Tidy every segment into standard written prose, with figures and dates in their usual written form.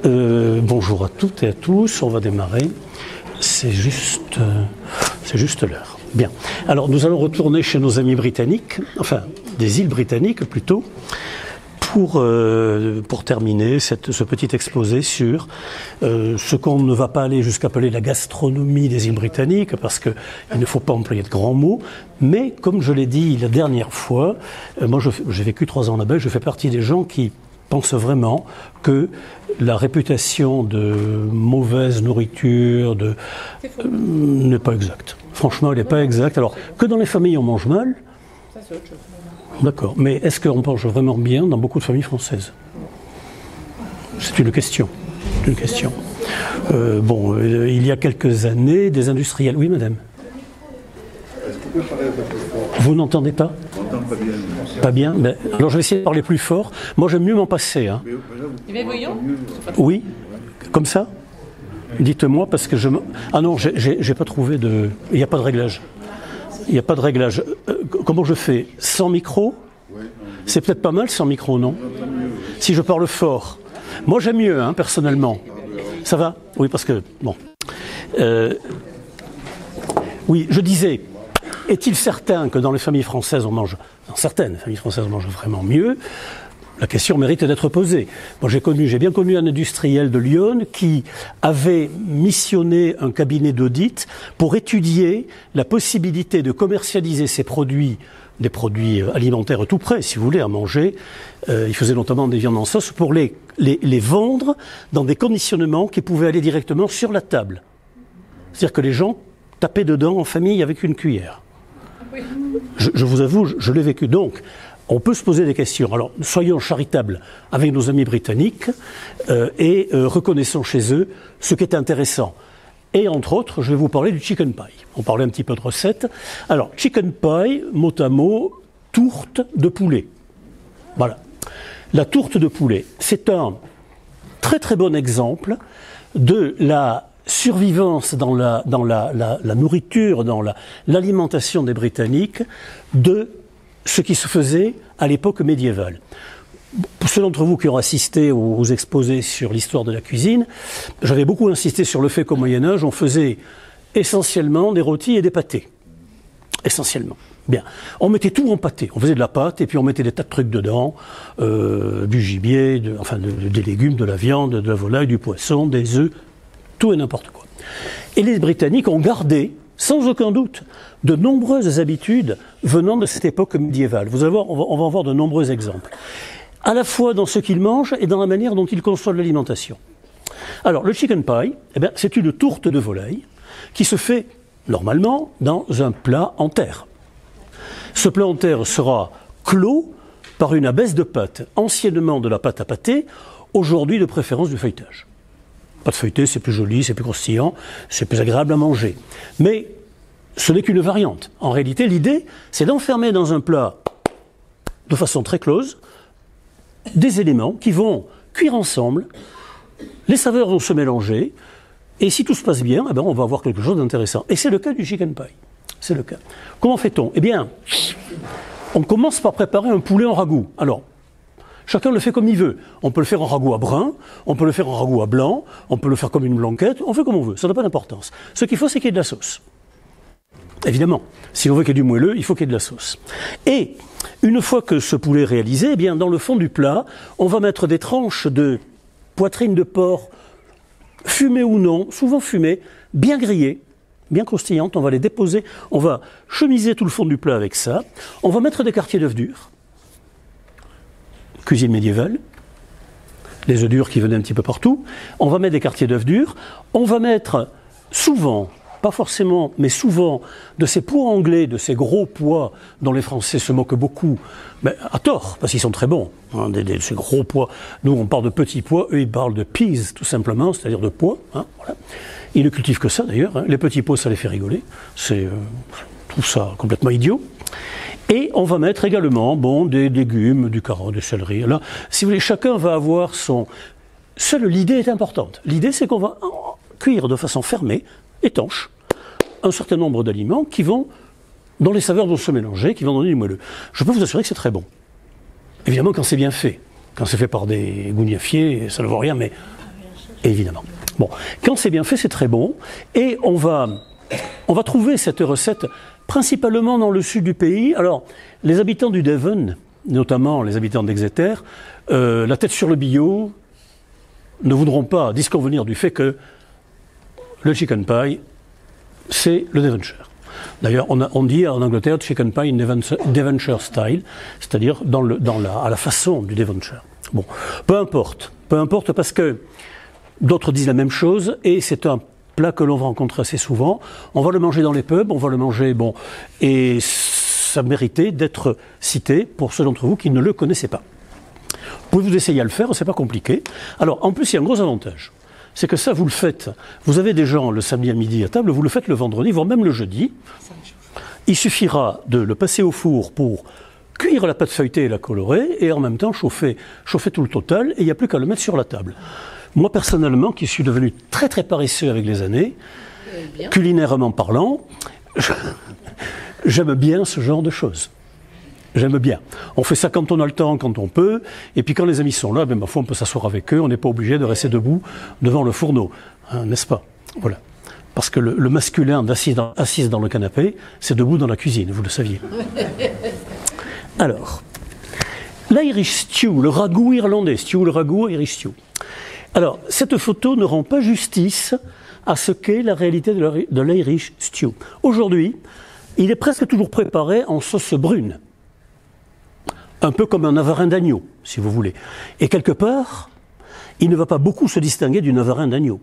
Bonjour à toutes et à tous, on va démarrer. C'est juste l'heure. Bien. Alors nous allons retourner chez nos amis britanniques, enfin des îles britanniques plutôt, pour terminer ce petit exposé sur ce qu'on ne va pas aller jusqu'à appeler la gastronomie des îles britanniques, parce qu'il ne faut pas employer de grands mots, mais comme je l'ai dit la dernière fois, moi j'ai vécu 3 ans là-bas, je fais partie des gens qui pensent vraiment que la réputation de mauvaise nourriture n'est pas exacte. Franchement, elle n'est pas exacte. Alors, que dans les familles on mange mal, ça c'est autre chose. D'accord, mais est-ce qu'on mange vraiment bien dans beaucoup de familles françaises? C'est une question. Il y a quelques années, des industriels... Oui, madame? Est-ce qu'on peut parler un peu plus fort? Vous n'entendez pas? On n'entend pas bien. Pas bien? Ben, alors je vais essayer de parler plus fort. Moi, j'aime mieux m'en passer. Hein. Mais voyons. Oui? Comme ça? Dites-moi, parce que Ah non, j'ai pas trouvé de... Il n'y a pas de réglage. Il n'y a pas de réglage. Comment je fais? Sans micro? C'est peut-être pas mal sans micro, non? Si je parle fort. Moi, j'aime mieux, hein, personnellement. Ça va? Oui, parce que... Bon. Oui, je disais, est-il certain que dans les familles françaises, on mange... Dans certaines familles françaises, on mange vraiment mieux? La question mérite d'être posée. Moi, j'ai bien connu un industriel de Lyon qui avait missionné un cabinet d'audit pour étudier la possibilité de commercialiser ses produits, des produits alimentaires tout prêts, si vous voulez, à manger. Il faisait notamment des viandes en sauce pour les vendre dans des conditionnements qui pouvaient aller directement sur la table. C'est-à-dire que les gens tapaient dedans en famille avec une cuillère. Je vous avoue, je l'ai vécu. Donc, on peut se poser des questions. Alors, soyons charitables avec nos amis britanniques et reconnaissons chez eux ce qui est intéressant. Et entre autres, je vais vous parler du chicken pie. On parlait un petit peu de recettes. Alors, chicken pie, mot à mot, tourte de poulet. Voilà. La tourte de poulet, c'est un très très bon exemple de la survivance dans la nourriture, dans l'alimentation des Britanniques, de ce qui se faisait à l'époque médiévale. Pour ceux d'entre vous qui ont assisté aux exposés sur l'histoire de la cuisine, j'avais beaucoup insisté sur le fait qu'au Moyen-Âge, on faisait essentiellement des rôtis et des pâtés. Essentiellement. Bien. On mettait tout en pâté. On faisait de la pâte et puis on mettait des tas de trucs dedans, du gibier, des légumes, de la viande, de la volaille, du poisson, des œufs, tout et n'importe quoi. Et les Britanniques ont gardé, sans aucun doute, de nombreuses habitudes venant de cette époque médiévale. Vous allez voir, on va en voir de nombreux exemples. À la fois dans ce qu'ils mangent et dans la manière dont ils conçoivent l'alimentation. Alors, le chicken pie, c'est une tourte de volaille qui se fait normalement dans un plat en terre. Ce plat en terre sera clos par une abaisse de pâte, anciennement de la pâte à pâté, aujourd'hui de préférence du feuilletage. Pâte feuilletée, c'est plus joli, c'est plus croustillant, c'est plus agréable à manger. Mais ce n'est qu'une variante. En réalité, l'idée, c'est d'enfermer dans un plat, de façon très close, des éléments qui vont cuire ensemble, les saveurs vont se mélanger, et si tout se passe bien, on va avoir quelque chose d'intéressant. Et c'est le cas du chicken pie. C'est le cas. Comment fait-on? Eh bien, on commence par préparer un poulet en ragoût. Alors, chacun le fait comme il veut. On peut le faire en ragoût à brun, on peut le faire en ragoût à blanc, on peut le faire comme une blanquette, on fait comme on veut, ça n'a pas d'importance. Ce qu'il faut, c'est qu'il y ait de la sauce. Évidemment, si on veut qu'il y ait du moelleux, il faut qu'il y ait de la sauce. Et une fois que ce poulet est réalisé, eh bien, dans le fond du plat, on va mettre des tranches de poitrine de porc, fumées ou non, souvent fumées, bien grillées, bien croustillantes. On va les déposer, on va chemiser tout le fond du plat avec ça. On va mettre des quartiers d'œufs durs, cuisine médiévale, les œufs durs qui venaient un petit peu partout. On va mettre des quartiers d'œufs durs. On va mettre souvent, pas forcément, mais souvent, de ces pois anglais, de ces gros pois dont les Français se moquent beaucoup, mais à tort, parce qu'ils sont très bons, hein, ces gros pois. Nous, on parle de petits pois, eux, ils parlent de peas, tout simplement, c'est-à-dire de pois. Hein, voilà. Ils ne cultivent que ça, d'ailleurs. Hein. Les petits pois, ça les fait rigoler. Je trouve ça complètement idiot. Et on va mettre également des légumes, du carotte, du céleri. Là, si vous voulez, chacun va avoir son... Seule l'idée est importante. L'idée, c'est qu'on va cuire de façon fermée, étanche, un certain nombre d'aliments dont les saveurs vont se mélanger, qui vont donner du moelleux. Je peux vous assurer que c'est très bon. Évidemment, quand c'est bien fait. Quand c'est fait par des gougnafiers, ça ne vaut rien, mais évidemment. Bon, quand c'est bien fait, c'est très bon. Et on va trouver cette recette principalement dans le sud du pays. Alors, les habitants du Devon, notamment les habitants d'Exeter, la tête sur le billot, ne voudront pas disconvenir du fait que le chicken pie, c'est le Devonshire. D'ailleurs, on dit en Angleterre chicken pie in Devonshire style, c'est-à-dire à la façon du Devonshire. Bon, peu importe parce que d'autres disent la même chose et c'est un plat que l'on va rencontrer assez souvent. On va le manger dans les pubs, on va le manger, bon, et ça méritait d'être cité pour ceux d'entre vous qui ne le connaissaient pas. Vous pouvez vous essayer à le faire, c'est pas compliqué. Alors, en plus, il y a un gros avantage. C'est que ça, vous le faites. Vous avez des gens le samedi à midi à table, vous le faites le vendredi, voire même le jeudi. Il suffira de le passer au four pour cuire la pâte feuilletée et la colorer, et en même temps chauffer tout le total, et il n'y a plus qu'à le mettre sur la table. Moi, personnellement, qui suis devenu très très paresseux avec les années, culinairement parlant, j'aime bien ce genre de choses. J'aime bien. On fait ça quand on a le temps, quand on peut. Et puis quand les amis sont là, ben, ma foi, on peut s'asseoir avec eux. On n'est pas obligé de rester debout devant le fourneau. Hein, n'est-ce pas? Voilà. Parce que le masculin assis dans le canapé, c'est debout dans la cuisine, vous le saviez. Alors, l'Irish stew, le ragoût irlandais. Stew, le ragoût, Irish stew. Alors, cette photo ne rend pas justice à ce qu'est la réalité de l'Irish stew. Aujourd'hui, il est presque toujours préparé en sauce brune. Un peu comme un navarin d'agneau, si vous voulez. Et quelque part, il ne va pas beaucoup se distinguer du navarin d'agneau,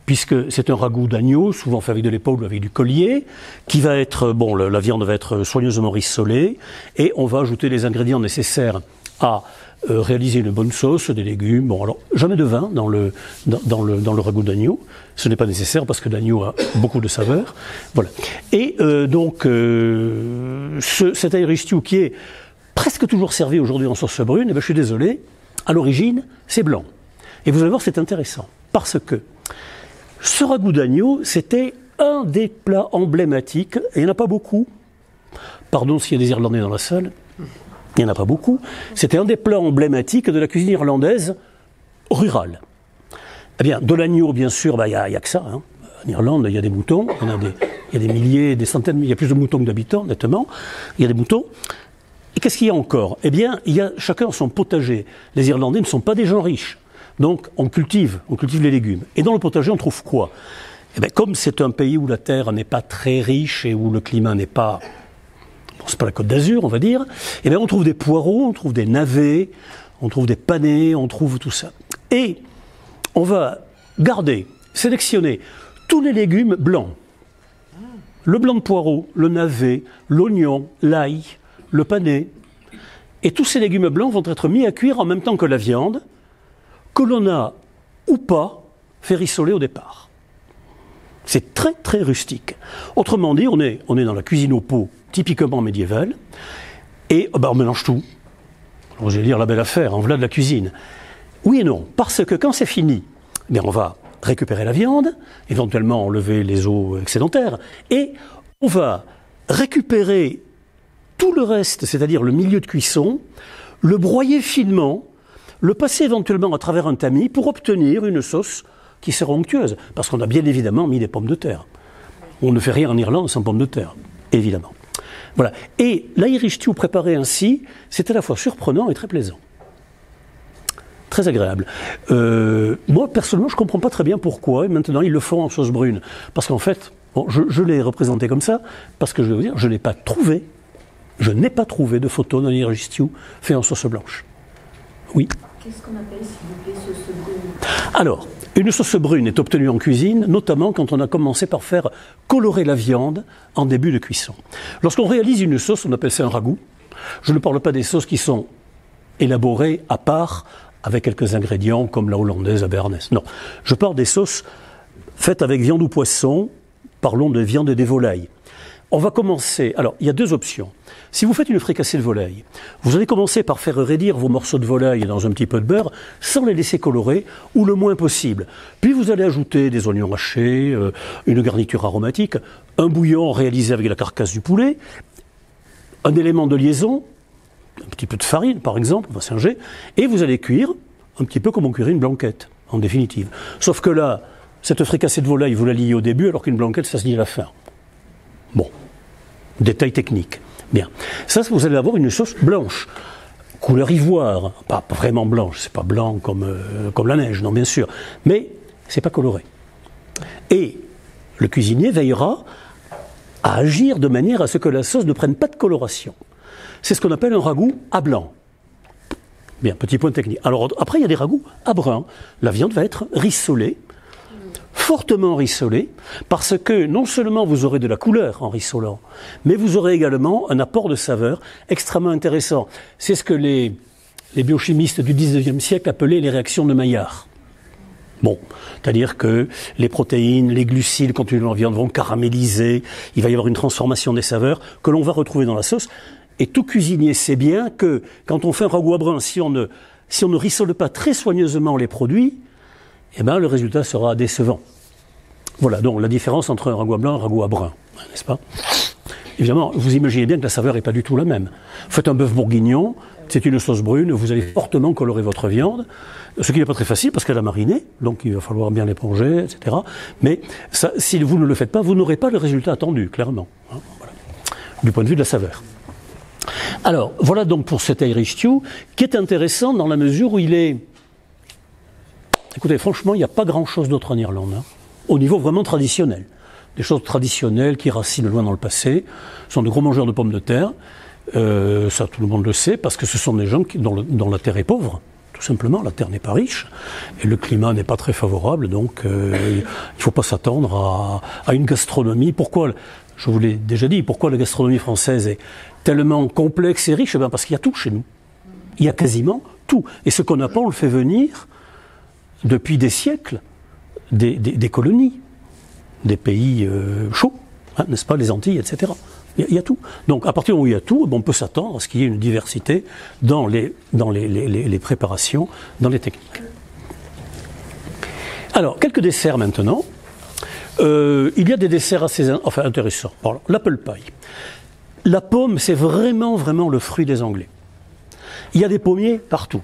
puisque c'est un ragoût d'agneau, souvent fait avec de l'épaule ou avec du collier, qui va être, bon, la viande va être soigneusement rissolée, et on va ajouter les ingrédients nécessaires à réaliser une bonne sauce, des légumes. Bon, alors, jamais de vin dans le ragoût d'agneau. Ce n'est pas nécessaire parce que l'agneau a beaucoup de saveurs. Voilà. Et cet Irish stew qui est presque toujours servi aujourd'hui en sauce brune, eh bien, je suis désolé, à l'origine, c'est blanc. Et vous allez voir, c'est intéressant, parce que ce ragoût d'agneau, c'était un des plats emblématiques, et il n'y en a pas beaucoup. Pardon s'il y a des Irlandais dans la salle, il n'y en a pas beaucoup. C'était un des plats emblématiques de la cuisine irlandaise rurale. Eh bien, de l'agneau, bien sûr, il n'y a que ça. Hein. En Irlande, il y a des moutons, il y a des milliers, des centaines, il y a plus de moutons que d'habitants, nettement. Il y a des moutons. Et qu'est-ce qu'il y a encore? Eh bien, il y a chacun son potager. Les Irlandais ne sont pas des gens riches. Donc, on cultive les légumes. Et dans le potager, on trouve quoi? Eh bien, comme c'est un pays où la terre n'est pas très riche et où le climat n'est pas... Bon, c'est pas la Côte d'Azur, on va dire. Eh bien, on trouve des poireaux, on trouve des navets, on trouve des panais, on trouve tout ça. Et on va sélectionner tous les légumes blancs. Le blanc de poireau, le navet, l'oignon, l'ail, le panais, et tous ces légumes blancs vont être mis à cuire en même temps que la viande, que l'on a ou pas fait rissoler au départ. C'est très très rustique. Autrement dit, on est dans la cuisine au pot typiquement médiévale, et on mélange tout. Alors j'allais dire la belle affaire, en voilà de la cuisine. Oui et non, parce que quand c'est fini, bien on va récupérer la viande, éventuellement enlever les os excédentaires, et on va récupérer tout le reste, c'est-à-dire le milieu de cuisson, le broyer finement, le passer éventuellement à travers un tamis pour obtenir une sauce qui sera onctueuse. Parce qu'on a bien évidemment mis des pommes de terre. On ne fait rien en Irlande sans pommes de terre, évidemment. Voilà. Et l'Irish stew préparé ainsi, c'est à la fois surprenant et très plaisant. Très agréable. Moi, personnellement, je ne comprends pas très bien pourquoi. Et maintenant, ils le font en sauce brune. Parce qu'en fait, bon, je l'ai représenté comme ça, parce que je vais vous dire, je n'ai pas trouvé de photo d'un Irish stew fait en sauce blanche. Oui. Qu'est-ce qu'on appelle, s'il vous plaît, sauce brune? Alors, une sauce brune est obtenue en cuisine, notamment quand on a commencé par faire colorer la viande en début de cuisson. Lorsqu'on réalise une sauce, on appelle ça un ragoût. Je ne parle pas des sauces qui sont élaborées à part, avec quelques ingrédients comme la hollandaise à béarnaise. Non, je parle des sauces faites avec viande ou poisson. Parlons de viande et des volailles. On va commencer, alors il y a deux options. Si vous faites une fricassée de volaille, vous allez commencer par faire raidir vos morceaux de volaille dans un petit peu de beurre, sans les laisser colorer, ou le moins possible. Puis vous allez ajouter des oignons hachés, une garniture aromatique, un bouillon réalisé avec la carcasse du poulet, un élément de liaison, un petit peu de farine par exemple, on va singer, et vous allez cuire un petit peu comme on cuirait une blanquette. en définitive. Sauf que là, cette fricassée de volaille, vous la liez au début, alors qu'une blanquette, ça se lie à la fin. Bon, détail technique. Bien. Ça, vous allez avoir une sauce blanche, couleur ivoire, pas vraiment blanche, c'est pas blanc comme la neige, non, bien sûr, mais c'est pas coloré. Et le cuisinier veillera à agir de manière à ce que la sauce ne prenne pas de coloration. C'est ce qu'on appelle un ragoût à blanc. Bien, petit point technique. Alors après, il y a des ragoûts à brun. La viande va être rissolée, fortement rissolée, parce que non seulement vous aurez de la couleur en rissolant, mais vous aurez également un apport de saveur extrêmement intéressant. C'est ce que les biochimistes du 19e siècle appelaient les réactions de Maillard. Bon, c'est-à-dire que les protéines, les glucides contenus dans la viande vont caraméliser, il va y avoir une transformation des saveurs que l'on va retrouver dans la sauce. Et tout cuisinier sait bien que quand on fait un ragoût à brun, si on ne rissole pas très soigneusement les produits, eh ben, le résultat sera décevant. Voilà donc la différence entre un ragoût à blanc et un ragoût à brun, n'est-ce pas? Évidemment, vous imaginez bien que la saveur n'est pas du tout la même. Faites un bœuf bourguignon, c'est une sauce brune, vous allez fortement colorer votre viande, ce qui n'est pas très facile parce qu'elle a mariné, donc il va falloir bien l'éponger, etc. Mais ça, si vous ne le faites pas, vous n'aurez pas le résultat attendu, clairement. Hein, voilà. Du point de vue de la saveur. Alors, voilà donc pour cet Irish stew, qui est intéressant dans la mesure où il est... Écoutez, franchement, il n'y a pas grand-chose d'autre en Irlande, hein, au niveau vraiment traditionnel. Des choses traditionnelles qui racinent loin dans le passé, sont de gros mangeurs de pommes de terre, ça tout le monde le sait, parce que ce sont des gens dont la terre est pauvre, tout simplement, la terre n'est pas riche, et le climat n'est pas très favorable, donc il ne faut pas s'attendre à une gastronomie. Pourquoi, je vous l'ai déjà dit, pourquoi la gastronomie française est tellement complexe et riche? Eh bien parce qu'il y a tout chez nous. Il y a quasiment tout. Et ce qu'on n'a pas, on le fait venir depuis des siècles des colonies, des pays chauds, hein, n'est-ce pas, les Antilles, etc. Il y a tout. Donc à partir du moment où il y a tout, on peut s'attendre à ce qu'il y ait une diversité dans les préparations, dans les techniques. Alors, quelques desserts maintenant. Il y a des desserts assez intéressants. Alors, l'apple pie. La pomme, c'est vraiment le fruit des Anglais. Il y a des pommiers partout.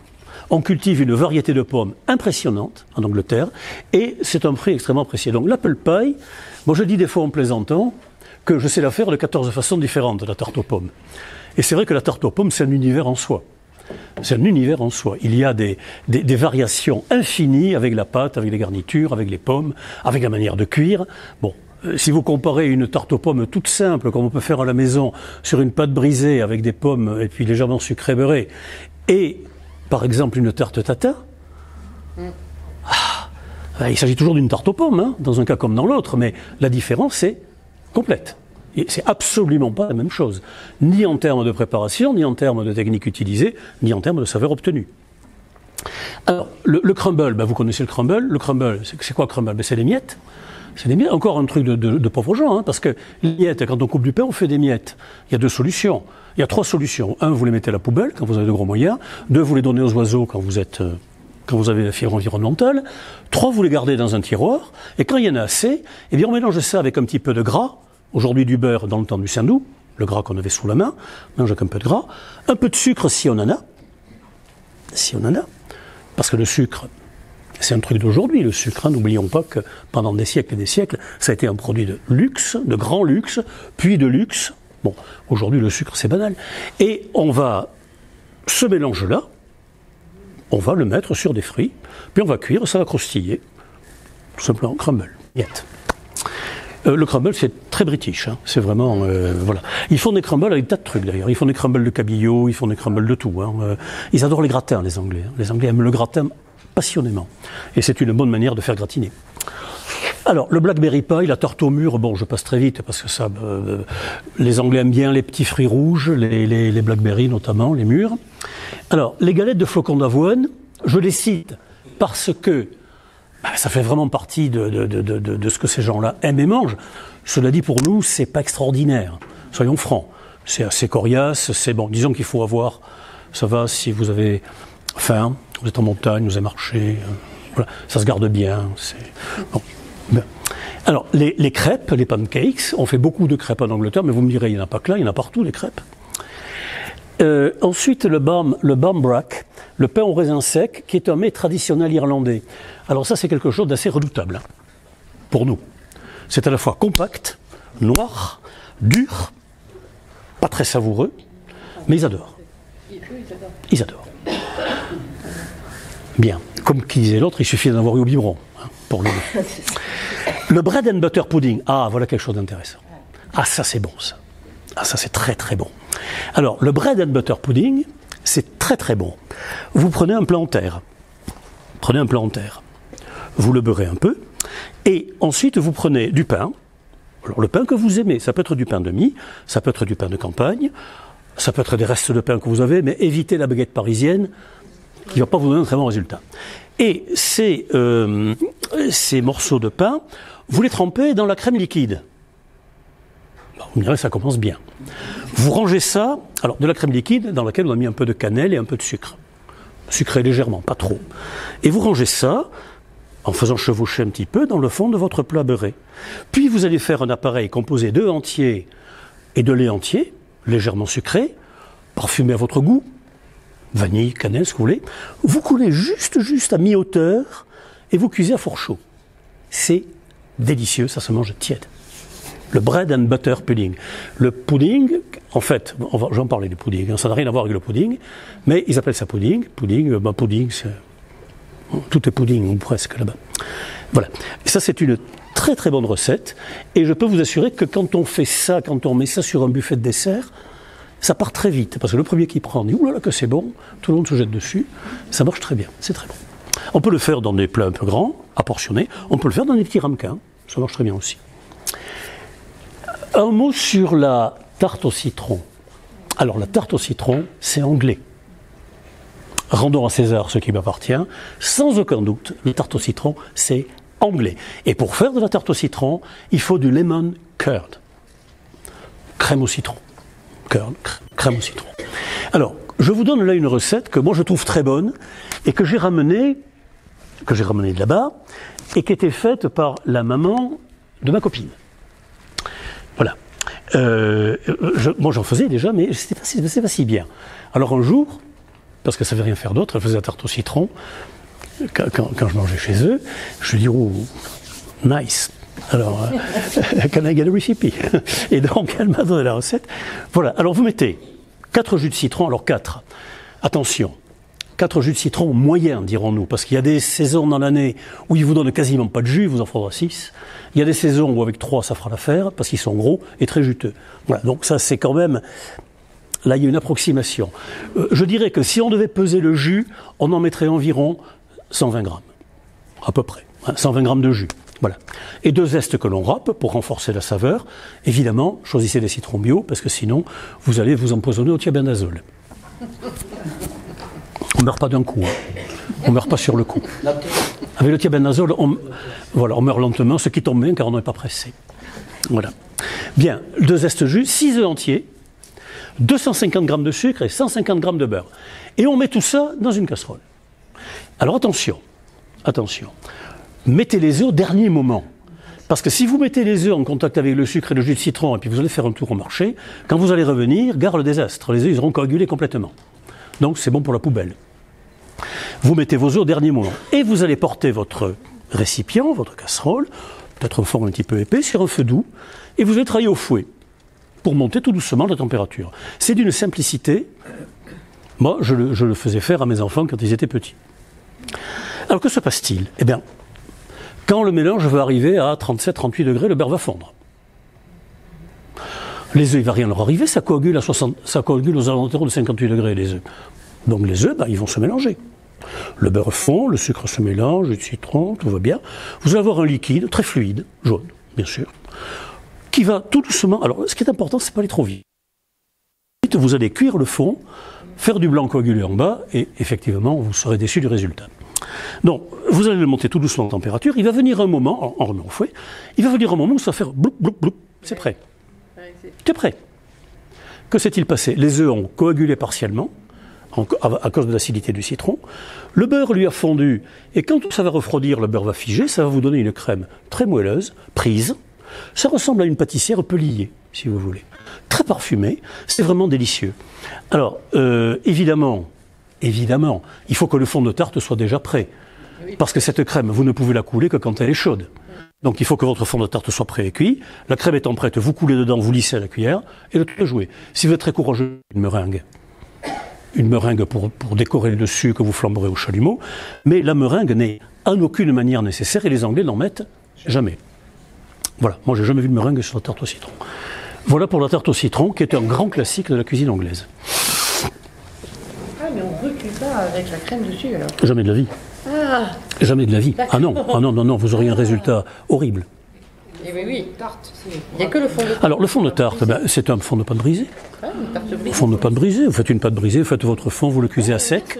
On cultive une variété de pommes impressionnante en Angleterre et c'est un fruit extrêmement apprécié. Donc l'apple pie, moi je dis des fois en plaisantant que je sais la faire de 14 façons différentes, la tarte aux pommes. Et c'est vrai que la tarte aux pommes, c'est un univers en soi. C'est un univers en soi. Il y a des variations infinies avec la pâte, avec les garnitures, avec les pommes, avec la manière de cuire. Bon, si vous comparez une tarte aux pommes toute simple, comme on peut faire à la maison, sur une pâte brisée avec des pommes et puis légèrement sucré beurré, et par exemple une tarte tatin, il s'agit toujours d'une tarte aux pommes, hein, dans un cas comme dans l'autre, mais la différence est complète. Et c'est absolument pas la même chose, ni en termes de préparation, ni en termes de technique utilisée, ni en termes de saveur obtenue. Alors, le crumble, vous connaissez le crumble. Le crumble, c'est quoi le crumble? C'est des miettes. C'est des miettes. Encore un truc de pauvres gens, hein, parce que les miettes, quand on coupe du pain, on fait des miettes. Il y a deux solutions. Il y a trois solutions. Un, vous les mettez à la poubelle quand vous avez de gros moyens. Deux, vous les donnez aux oiseaux quand vous avez la fièvre environnementale. Trois, vous les gardez dans un tiroir. Et quand il y en a assez, eh bien, on mélange ça avec un petit peu de gras. Aujourd'hui du beurre dans le temps du saindoux, le gras qu'on avait sous la main, mélange avec un peu de gras, un peu de sucre si on en a, parce que le sucre, c'est un truc d'aujourd'hui, le sucre, hein. N'oublions pas que pendant des siècles et des siècles, ça a été un produit de luxe, de grand luxe, puis de luxe. Bon, aujourd'hui le sucre c'est banal. Et on va, ce mélange-là, on va le mettre sur des fruits, puis on va cuire, ça va croustiller, tout simplement, crumble, miette. Le crumble, c'est très british, hein. C'est vraiment, voilà. Ils font des crumbles avec des tas de trucs d'ailleurs. Ils font des crumbles de cabillaud, ils font des crumbles de tout, hein. Ils adorent les gratins, les Anglais. Hein. Les Anglais aiment le gratin passionnément. Et c'est une bonne manière de faire gratiner. Alors, le blackberry pie, la tarte au mûre, bon, je passe très vite parce que ça, les Anglais aiment bien les petits fruits rouges, les blackberries notamment, les mûres. Alors, les galettes de flocons d'avoine, je les cite parce que ça fait vraiment partie de ce que ces gens-là aiment et mangent. Cela dit, pour nous, c'est pas extraordinaire. Soyons francs. C'est assez coriace, c'est bon. Disons qu'il faut avoir, ça va si vous avez faim, vous êtes en montagne, vous avez marché, voilà, ça se garde bien. Bon. Bien. Alors, les crêpes, les pancakes, on fait beaucoup de crêpes en Angleterre, mais vous me direz, il n'y en a pas que là, il y en a partout, les crêpes. Ensuite, le barmbrack, le pain au raisin sec, qui est un mets traditionnel irlandais. Alors ça, c'est quelque chose d'assez redoutable, hein, pour nous. C'est à la fois compact, noir, dur, pas très savoureux, mais ils adorent. Ils adorent. Bien. Comme qui disait l'autre, il suffit d'en avoir eu au biberon, hein, pour le. Le bread and butter pudding. Ah, voilà quelque chose d'intéressant. Ah, ça c'est bon, ça. Ah, ça c'est très très bon. Alors, le bread and butter pudding, c'est très très bon. Vous prenez un plat en terre. Prenez un plat en terre. Vous le beurrez un peu. Et ensuite, vous prenez du pain. Alors, le pain que vous aimez, ça peut être du pain de mie, ça peut être du pain de campagne, ça peut être des restes de pain que vous avez, mais évitez la baguette parisienne, qui ne va pas vous donner un très bon résultat. Et ces morceaux de pain, vous les trempez dans la crème liquide. Bon, vous me direz, ça commence bien. Vous rangez ça, alors de la crème liquide dans laquelle on a mis un peu de cannelle et un peu de sucre. Sucré légèrement, pas trop. Et vous rangez ça en faisant chevaucher un petit peu dans le fond de votre plat beurré. Puis vous allez faire un appareil composé d'œufs entiers et de lait entier, légèrement sucré, parfumé à votre goût, vanille, cannelle, ce que vous voulez. Vous coulez juste à mi-hauteur et vous cuisez à four chaud. C'est délicieux, ça se mange tiède. Le bread and butter pudding. Le pudding, en fait, j'en parlais du pudding, hein, ça n'a rien à voir avec le pudding, mais ils appellent ça pudding. Pudding, c'est... Tout est pudding, ou presque, là-bas. Voilà. Et ça, c'est une très très bonne recette. Et je peux vous assurer que quand on fait ça, quand on met ça sur un buffet de dessert, ça part très vite. Parce que le premier qui prend dit « Ouh là là, que c'est bon !» Tout le monde se jette dessus. Ça marche très bien. C'est très bon. On peut le faire dans des plats un peu grands, à portionner. On peut le faire dans des petits ramequins. Ça marche très bien aussi. Un mot sur la tarte au citron. Alors, la tarte au citron, c'est anglais. Rendons à César ce qui m'appartient. Sans aucun doute, la tarte au citron, c'est anglais. Et pour faire de la tarte au citron, il faut du lemon curd. Crème au citron. Curd, crème au citron. Alors, je vous donne là une recette que moi je trouve très bonne et que j'ai ramenée de là-bas et qui était faite par la maman de ma copine. Voilà. Moi j'en faisais déjà, mais c'est pas si bien. Alors un jour, parce que ça ne savait rien faire d'autre, elle faisait la tarte au citron. Quand je mangeais chez eux, je lui dis « Oh, nice !» Alors, can I get a recipe? Et donc, elle m'a donné la recette. Voilà, alors vous mettez 4 jus de citron, alors 4. Attention, 4 jus de citron moyens, dirons-nous, parce qu'il y a des saisons dans l'année où ils vous donnent quasiment pas de jus, il vous en faudra 6. Il y a des saisons où avec 3, ça fera l'affaire, parce qu'ils sont gros et très juteux. Voilà, donc ça, c'est quand même... Là, il y a une approximation. Je dirais que si on devait peser le jus, on en mettrait environ 120 grammes, à peu près, hein, 120 grammes de jus. Voilà. Et 2 zestes que l'on râpe pour renforcer la saveur. Évidemment, choisissez des citrons bio, parce que sinon, vous allez vous empoisonner au thiabendazole. On ne meurt pas d'un coup. Hein. On ne meurt pas sur le coup. Avec le thiabendazole, on meurt lentement, ce qui tombe bien, car on n'est pas pressé. Voilà. Bien, 2 zestes de jus, 6 œufs entiers, 250 grammes de sucre et 150 grammes de beurre. Et on met tout ça dans une casserole. Alors attention, mettez les œufs au dernier moment. Parce que si vous mettez les œufs en contact avec le sucre et le jus de citron, et puis vous allez faire un tour au marché, quand vous allez revenir, gare le désastre, les œufs ils seront coagulés complètement. Donc c'est bon pour la poubelle. Vous mettez vos œufs au dernier moment. Et vous allez porter votre récipient, votre casserole, peut-être un four un petit peu épais, sur un feu doux, et vous allez travailler au fouet pour monter tout doucement la température. C'est d'une simplicité. Moi, je le faisais faire à mes enfants quand ils étaient petits. Alors que se passe-t-il? Eh bien, quand le mélange va arriver à 37-38 degrés, le beurre va fondre. Les œufs, il ne va rien leur arriver, ça coagule aux alentours de 58 degrés, les œufs. Donc les œufs, ils vont se mélanger. Le beurre fond, le sucre se mélange, le citron, tout va bien. Vous allez avoir un liquide très fluide, jaune, bien sûr, qui va tout doucement... Alors, ce qui est important, c'est pas aller trop vite. Vous allez cuire le fond, faire du blanc coagulé en bas, et effectivement, vous serez déçu du résultat. Donc, vous allez le monter tout doucement en température. Il va venir un moment, on remet au fouet, il va venir un moment où ça va faire bloup, bloup, bloup. C'est prêt. C'est prêt. Que s'est-il passé? Les œufs ont coagulé partiellement, à cause de l'acidité du citron. Le beurre lui a fondu, et quand tout ça va refroidir, le beurre va figer, ça va vous donner une crème très moelleuse, prise. Ça ressemble à une pâtissière peu liée, si vous voulez. très parfumé, c'est vraiment délicieux. Alors, évidemment, il faut que le fond de tarte soit déjà prêt. Parce que cette crème, vous ne pouvez la couler que quand elle est chaude. Donc il faut que votre fond de tarte soit prêt et cuit. La crème étant prête, vous coulez dedans, vous lissez à la cuillère et le tout est joué. Si vous êtes très courageux, une meringue. Une meringue pour décorer le dessus que vous flamberez au chalumeau. Mais la meringue n'est en aucune manière nécessaire et les Anglais n'en mettent jamais. Voilà, moi j'ai jamais vu de meringue sur la tarte au citron. Voilà pour la tarte au citron qui est un grand classique de la cuisine anglaise. Ah mais on ne recuit pas avec la crème dessus alors. Jamais de la vie. Ah, Jamais de la vie. Ah non, vous auriez un résultat horrible. et oui, tarte. Il n'y a que le fond de tarte. Alors le fond de tarte, c'est un fond de pâte brisée. Ah, une tarte brisée. Fond de pâte brisée, vous faites une pâte brisée, vous faites votre fond, vous le cuisez à sec,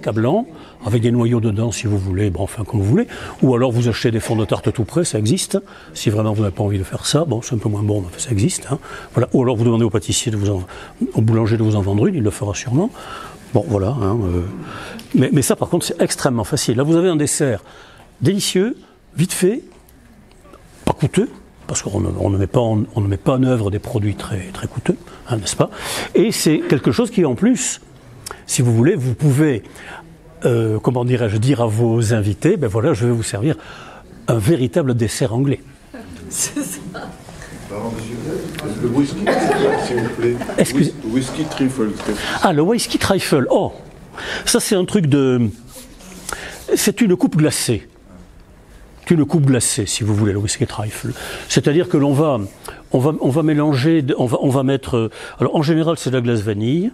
à blanc, avec des noyaux dedans si vous voulez, bon, enfin comme vous voulez, ou alors vous achetez des fonds de tarte tout prêts, ça existe, si vraiment vous n'avez pas envie de faire ça, bon c'est un peu moins bon, mais ça existe, hein. Voilà. Ou alors vous demandez au pâtissier, au boulanger de vous en vendre une, il le fera sûrement. Bon voilà, hein, mais ça par contre c'est extrêmement facile. Là vous avez un dessert délicieux, vite fait, pas coûteux, parce qu'on ne met pas en œuvre des produits très, très coûteux, hein, n'est-ce pas? Et c'est quelque chose qui, en plus, si vous voulez, vous pouvez, comment dirais-je, dire à vos invités, ben voilà, je vais vous servir un véritable dessert anglais. C'est ça. Alors, monsieur, le whisky, s'il vous plaît. Excusez. Whisky trifle. Ah, le whisky trifle, oh, ça c'est un truc de... C'est une coupe glacée. Une coupe glacée, si vous voulez, le whisky trifle. C'est-à-dire que on va mélanger, on va mettre, alors en général c'est de la glace vanille,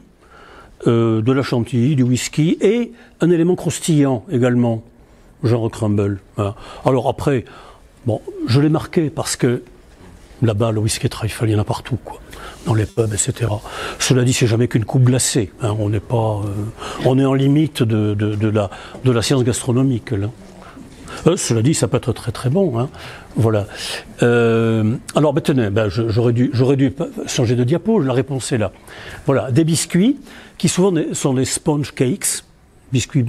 de la chantilly, du whisky et un élément croustillant également, genre crumble. Voilà. Alors après, bon, je l'ai marqué parce que là-bas le whisky trifle, il y en a partout, quoi, dans les pubs, etc. Cela dit, c'est jamais qu'une coupe glacée. Hein, on n'est pas, on est en limite de la science gastronomique là. Cela dit, ça peut être très très bon, hein. Voilà. Alors, tenez, j'aurais dû changer de diapo. La réponse est là. Voilà, des biscuits qui souvent sont des sponge cakes, biscuits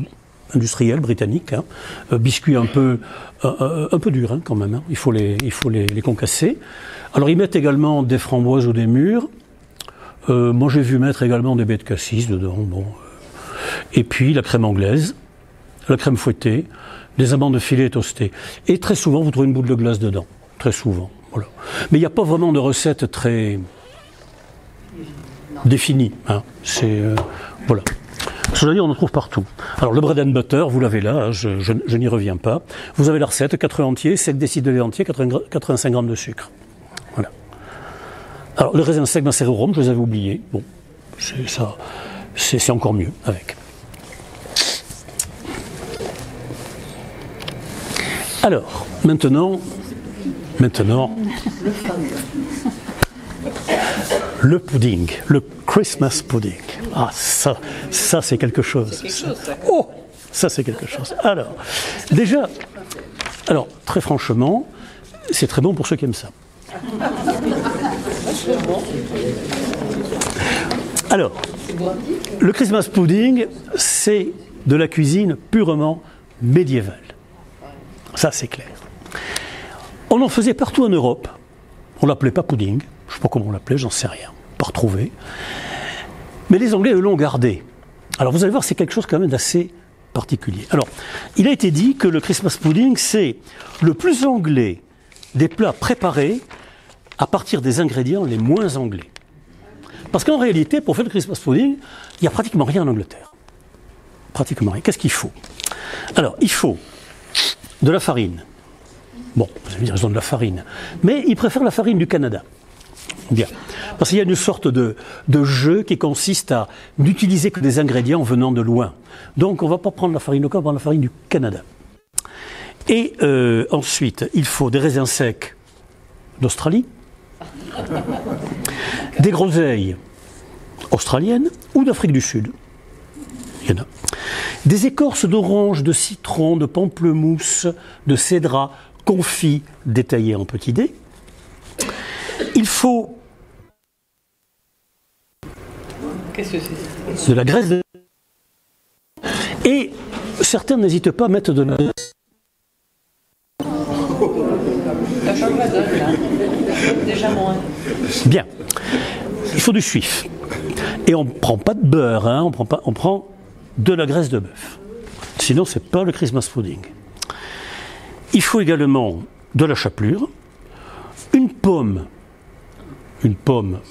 industriels britanniques, hein. Biscuits un peu durs, hein, quand même. Hein. Il faut les concasser. Alors, ils mettent également des framboises ou des mûres. Moi, j'ai vu mettre également des baies de cassis dedans. Bon. Et puis la crème anglaise, la crème fouettée. Des amandes filées toastées. Et très souvent, vous trouvez une boule de glace dedans. Très souvent. Voilà. Mais il n'y a pas vraiment de recette très définie. Hein. C'est, voilà. Cela dit, on en trouve partout. Alors, le bread and butter, vous l'avez là, hein, je n'y reviens pas. Vous avez la recette, 4 œufs entiers, 7 décilitres de lait entier, 85 grammes de sucre. Voilà. Alors, le raisin sec macéré au rhum, je les avais oubliés. Bon, c'est ça, c'est encore mieux avec. Alors, maintenant, le pudding, le Christmas pudding. Ah, ça c'est quelque chose. Oh, ça c'est quelque chose. Alors, déjà, très franchement, c'est très bon pour ceux qui aiment ça. Alors, le Christmas pudding, c'est de la cuisine purement médiévale. Ça, c'est clair. On en faisait partout en Europe. On l'appelait pas pudding. Je ne sais pas comment on l'appelait, j'en sais rien. Pas retrouvé. Mais les Anglais, eux, l'ont gardé. Alors, vous allez voir, c'est quelque chose quand même d'assez particulier. Alors, il a été dit que le Christmas pudding, c'est le plus anglais des plats préparés à partir des ingrédients les moins anglais. Parce qu'en réalité, pour faire le Christmas pudding, il n'y a pratiquement rien en Angleterre. Pratiquement rien. Qu'est-ce qu'il faut? Alors, il faut de la farine. Bon, vous allez me dire, ils ont de la farine. Mais ils préfèrent la farine du Canada. Bien. Parce qu'il y a une sorte de jeu qui consiste à n'utiliser que des ingrédients venant de loin. Donc, on ne va pas prendre la farine locale, on va prendre la farine du Canada. Et ensuite, il faut des raisins secs d'Australie, des groseilles australiennes ou d'Afrique du Sud. Il y en a. Des écorces d'orange, de citron, de pamplemousse, de cédrat, confit, détaillé en petits dés. Il faut de la graisse de... Et certains n'hésitent pas à mettre de la... Ça change la donne, là. Déjà moins. Bien. Il faut du suif. Et on ne prend pas de beurre, hein, on prend de la graisse de bœuf. Sinon, ce n'est pas le Christmas pudding. Il faut également de la chapelure, une pomme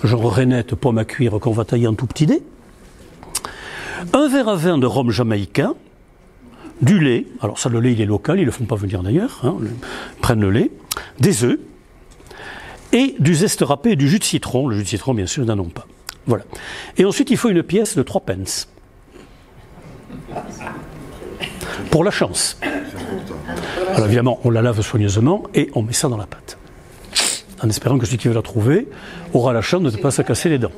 genre rainette, pomme à cuire qu'on va tailler en tout petits dés, un verre à vin de rhum jamaïcain, du lait, alors ça le lait il est local, ils ne le font pas venir d'ailleurs, hein, ils prennent le lait, des œufs, et du zeste râpé et du jus de citron. Le jus de citron, bien sûr, ils n'en ont pas. Voilà. Et ensuite, il faut une pièce de 3 pence. Pour la chance. Alors évidemment, on la lave soigneusement et on met ça dans la pâte. En espérant que celui qui veut la trouver aura la chance de ne pas se casser les dents.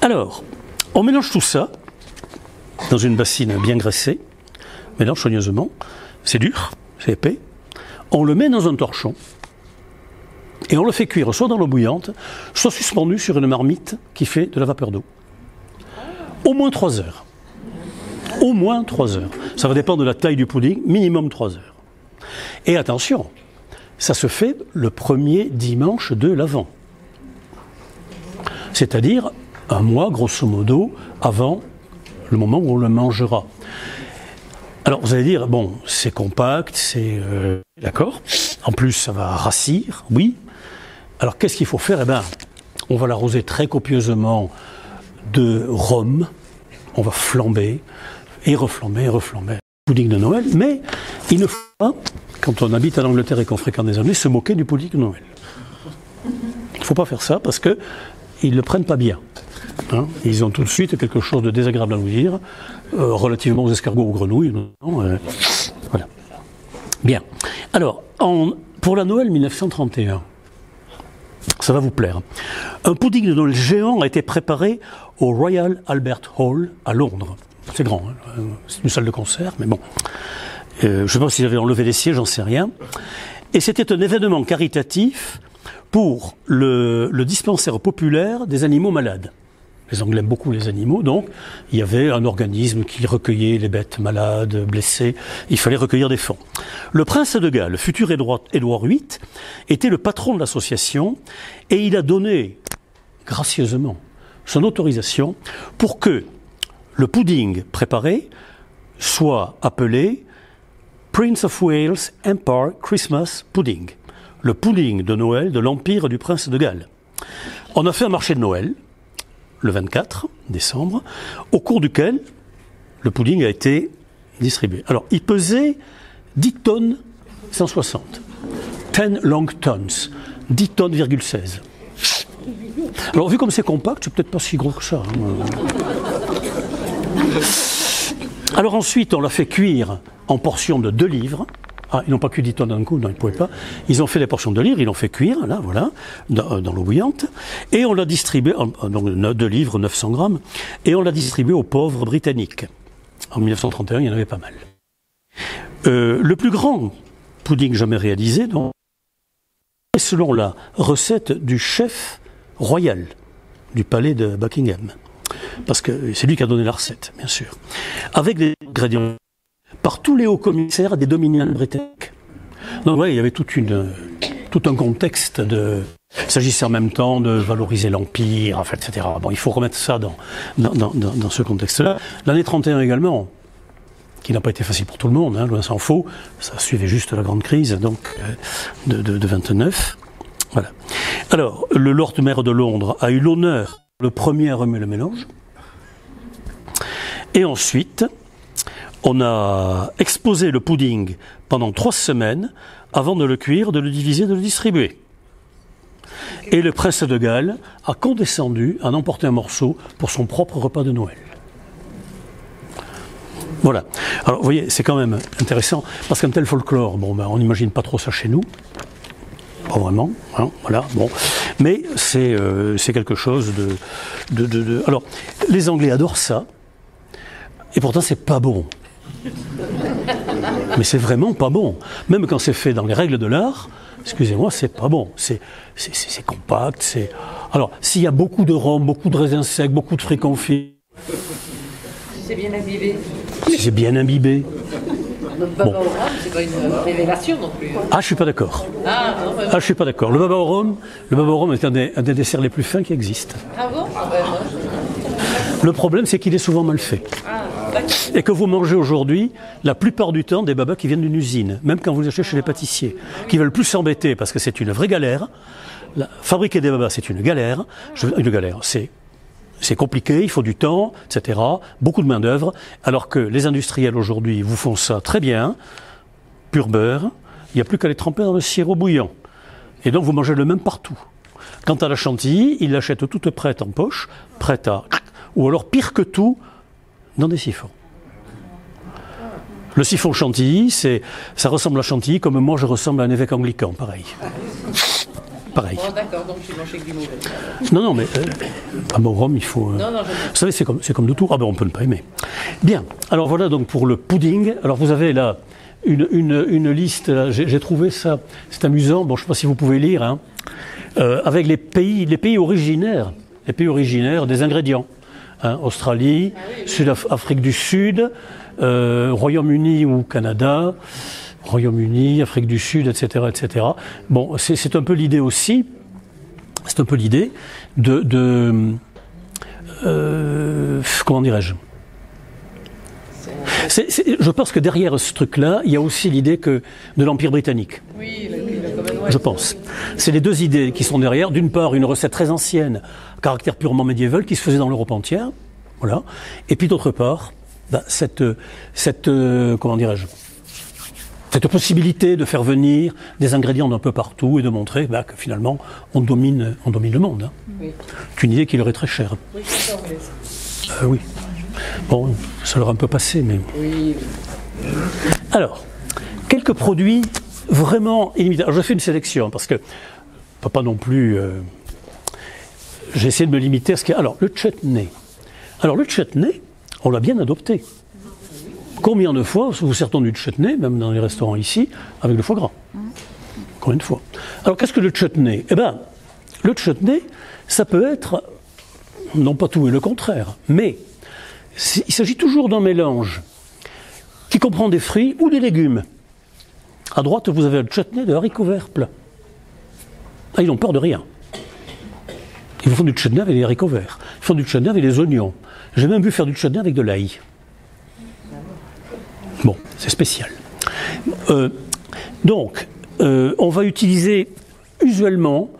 Alors, on mélange tout ça dans une bassine bien graissée. Mélange soigneusement. C'est dur, c'est épais. On le met dans un torchon et on le fait cuire soit dans l'eau bouillante, soit suspendu sur une marmite qui fait de la vapeur d'eau. Au moins 3 heures. Au moins 3 heures. Ça va dépendre de la taille du pudding, minimum 3 heures. Et attention, ça se fait le premier dimanche de l'Avent. C'est-à-dire un mois, grosso modo, avant le moment où on le mangera. Alors vous allez dire, bon, c'est compact, c'est... d'accord. En plus, ça va rassir, oui. Alors qu'est-ce qu'il faut faire? Eh bien, on va l'arroser très copieusement de rhum. On va flamber et reflamber et reflamber. Pudding de Noël, mais il ne faut pas, quand on habite en Angleterre et qu'on fréquente des Anglais, se moquer du pudding de Noël. Il ne faut pas faire ça parce qu'ils ne le prennent pas bien. Hein, ils ont tout de suite quelque chose de désagréable à nous dire, relativement aux escargots, aux grenouilles. Voilà. Bien. Alors, pour la Noël 1931, ça va vous plaire. Un pudding de Noël géant a été préparé au Royal Albert Hall à Londres. C'est grand, hein, c'est une salle de concert, mais bon. Je ne sais pas s'ils avaient enlevé les sièges, j'en sais rien. Et c'était un événement caritatif pour le dispensaire populaire des animaux malades. Les Anglais aiment beaucoup les animaux, donc il y avait un organisme qui recueillait les bêtes malades, blessées. Il fallait recueillir des fonds. Le prince de Galles, futur Édouard VIII, était le patron de l'association et il a donné gracieusement son autorisation pour que le pudding préparé soit appelé Prince of Wales Empire Christmas Pudding, le pudding de Noël de l'Empire du Prince de Galles. On a fait un marché de Noël, le 24 décembre, au cours duquel le pudding a été distribué. Alors, il pesait 10 tonnes 160. 10 long tons. 10 tonnes, 16. Alors, vu comme c'est compact, c'est peut-être pas si gros que ça. Alors ensuite, on l'a fait cuire en portions de 2 livres. Ah, ils n'ont pas cuit 10 tonnes d'un coup, non, ils ne pouvaient pas. Ils ont fait des portions de livres, ils l'ont fait cuire, là, voilà, dans l'eau bouillante. Et on l'a distribué, donc 2 livres, 900 grammes, et on l'a distribué aux pauvres britanniques. En 1931, il y en avait pas mal. Le plus grand pudding jamais réalisé, donc, est selon la recette du chef royal du palais de Buckingham. Parce que c'est lui qui a donné la recette, bien sûr. Avec des ingrédients par tous les hauts commissaires des dominions britanniques. Donc ouais, il y avait tout un contexte de... Il s'agissait en même temps de valoriser l'Empire, enfin, etc. Bon, il faut remettre ça dans ce contexte-là. L'année 31 également, qui n'a pas été facile pour tout le monde, hein, loin s'en faut, ça suivait juste la grande crise donc de 29. Voilà. Alors, le Lord Mayor de Londres a eu l'honneur, le premier à remuer le mélange. Et ensuite, on a exposé le pudding pendant 3 semaines avant de le cuire, de le diviser, de le distribuer. Et le prince de Galles a condescendu à en emporter un morceau pour son propre repas de Noël. Voilà. Alors, vous voyez, c'est quand même intéressant, parce qu'un tel folklore, bon, ben, on n'imagine pas trop ça chez nous. Pas vraiment, hein, voilà, bon. Mais c'est quelque chose de... Alors, les Anglais adorent ça, et pourtant c'est pas bon. Mais c'est vraiment pas bon. Même quand c'est fait dans les règles de l'art, excusez-moi, c'est pas bon. C'est compact, c'est... Alors, s'il y a beaucoup de rhum, beaucoup de raisins secs, beaucoup de fruits confits... Si c'est bien imbibé. Si c'est bien imbibé. notre baba au rhum, c'est pas une révélation non plus. Ah, je suis pas d'accord. Ah, non, Ah, je suis pas d'accord. Le baba au rhum est un des desserts les plus fins qui existent. ah bon ah ben, moi, Le problème, c'est qu'il est souvent mal fait. Et que vous mangez aujourd'hui, la plupart du temps, des babas qui viennent d'une usine, même quand vous les achetez chez les pâtissiers, qui veulent plus s'embêter parce que c'est une vraie galère. Fabriquer des babas, c'est une galère. Une galère, c'est compliqué, il faut du temps, etc. Beaucoup de main-d'œuvre. Alors que les industriels aujourd'hui vous font ça très bien, pur beurre. Il n'y a plus qu'à les tremper dans le sirop bouillant. Et donc vous mangez le même partout. Quant à la chantilly, ils l'achètent toute prête en poche, prête à... Ou alors, pire que tout, dans des siphons. Le siphon chantilly, ça ressemble à chantilly comme moi je ressemble à un évêque anglican, pareil. Pareil. bon, d'accord, donc tu manges avec du mauvais. Non, mais un bon rhum, il faut... Non, j'aime bien. Vous savez, c'est comme de tout. Ah ben, on peut ne pas aimer. Bien, alors voilà donc pour le pudding. Alors vous avez là une liste, là, j'ai trouvé ça, c'est amusant, bon je ne sais pas si vous pouvez lire, hein, avec les pays originaires des ingrédients. Hein, Australie, Afrique du Sud, Royaume-Uni ou Canada, Royaume-Uni, Afrique du Sud, etc., etc. Bon, c'est un peu l'idée aussi. C'est un peu l'idée comment dirais-je ? Je pense que derrière ce truc-là, il y a aussi l'idée de l'Empire britannique. Oui, le Commonwealth. Je pense. C'est les deux idées qui sont derrière. D'une part, une recette très ancienne, caractère purement médiéval, qui se faisait dans l'Europe entière. Voilà. Et puis d'autre part, cette comment dirais-je, cette possibilité de faire venir des ingrédients d'un peu partout et de montrer que finalement on domine le monde. Hein. Oui. C'est une idée qui leur est très chère. Oui, c'est anglais. Oui. Bon, ça leur a un peu passé, mais... Oui. Alors, quelques produits vraiment illimités. Alors, je fais une sélection, parce que pas non plus... j'ai essayé de me limiter à ce qu'il y a. Alors, le chutney. Alors, le chutney, on l'a bien adopté. Combien de fois vous sertons du chutney, même dans les restaurants ici, avec le foie gras? Combien de fois? Alors, qu'est-ce que le chutney? Eh bien, le chutney, ça peut être, non pas tout et le contraire, mais il s'agit toujours d'un mélange qui comprend des fruits ou des légumes. À droite, vous avez le chutney de haricots verts plats. Ah, ils n'ont peur de rien. Ils vous font du chutney avec des haricots verts. Ils font du chutney avec des oignons. J'ai même vu faire du chutney avec de l'ail. Bon, c'est spécial. Donc, on va utiliser usuellement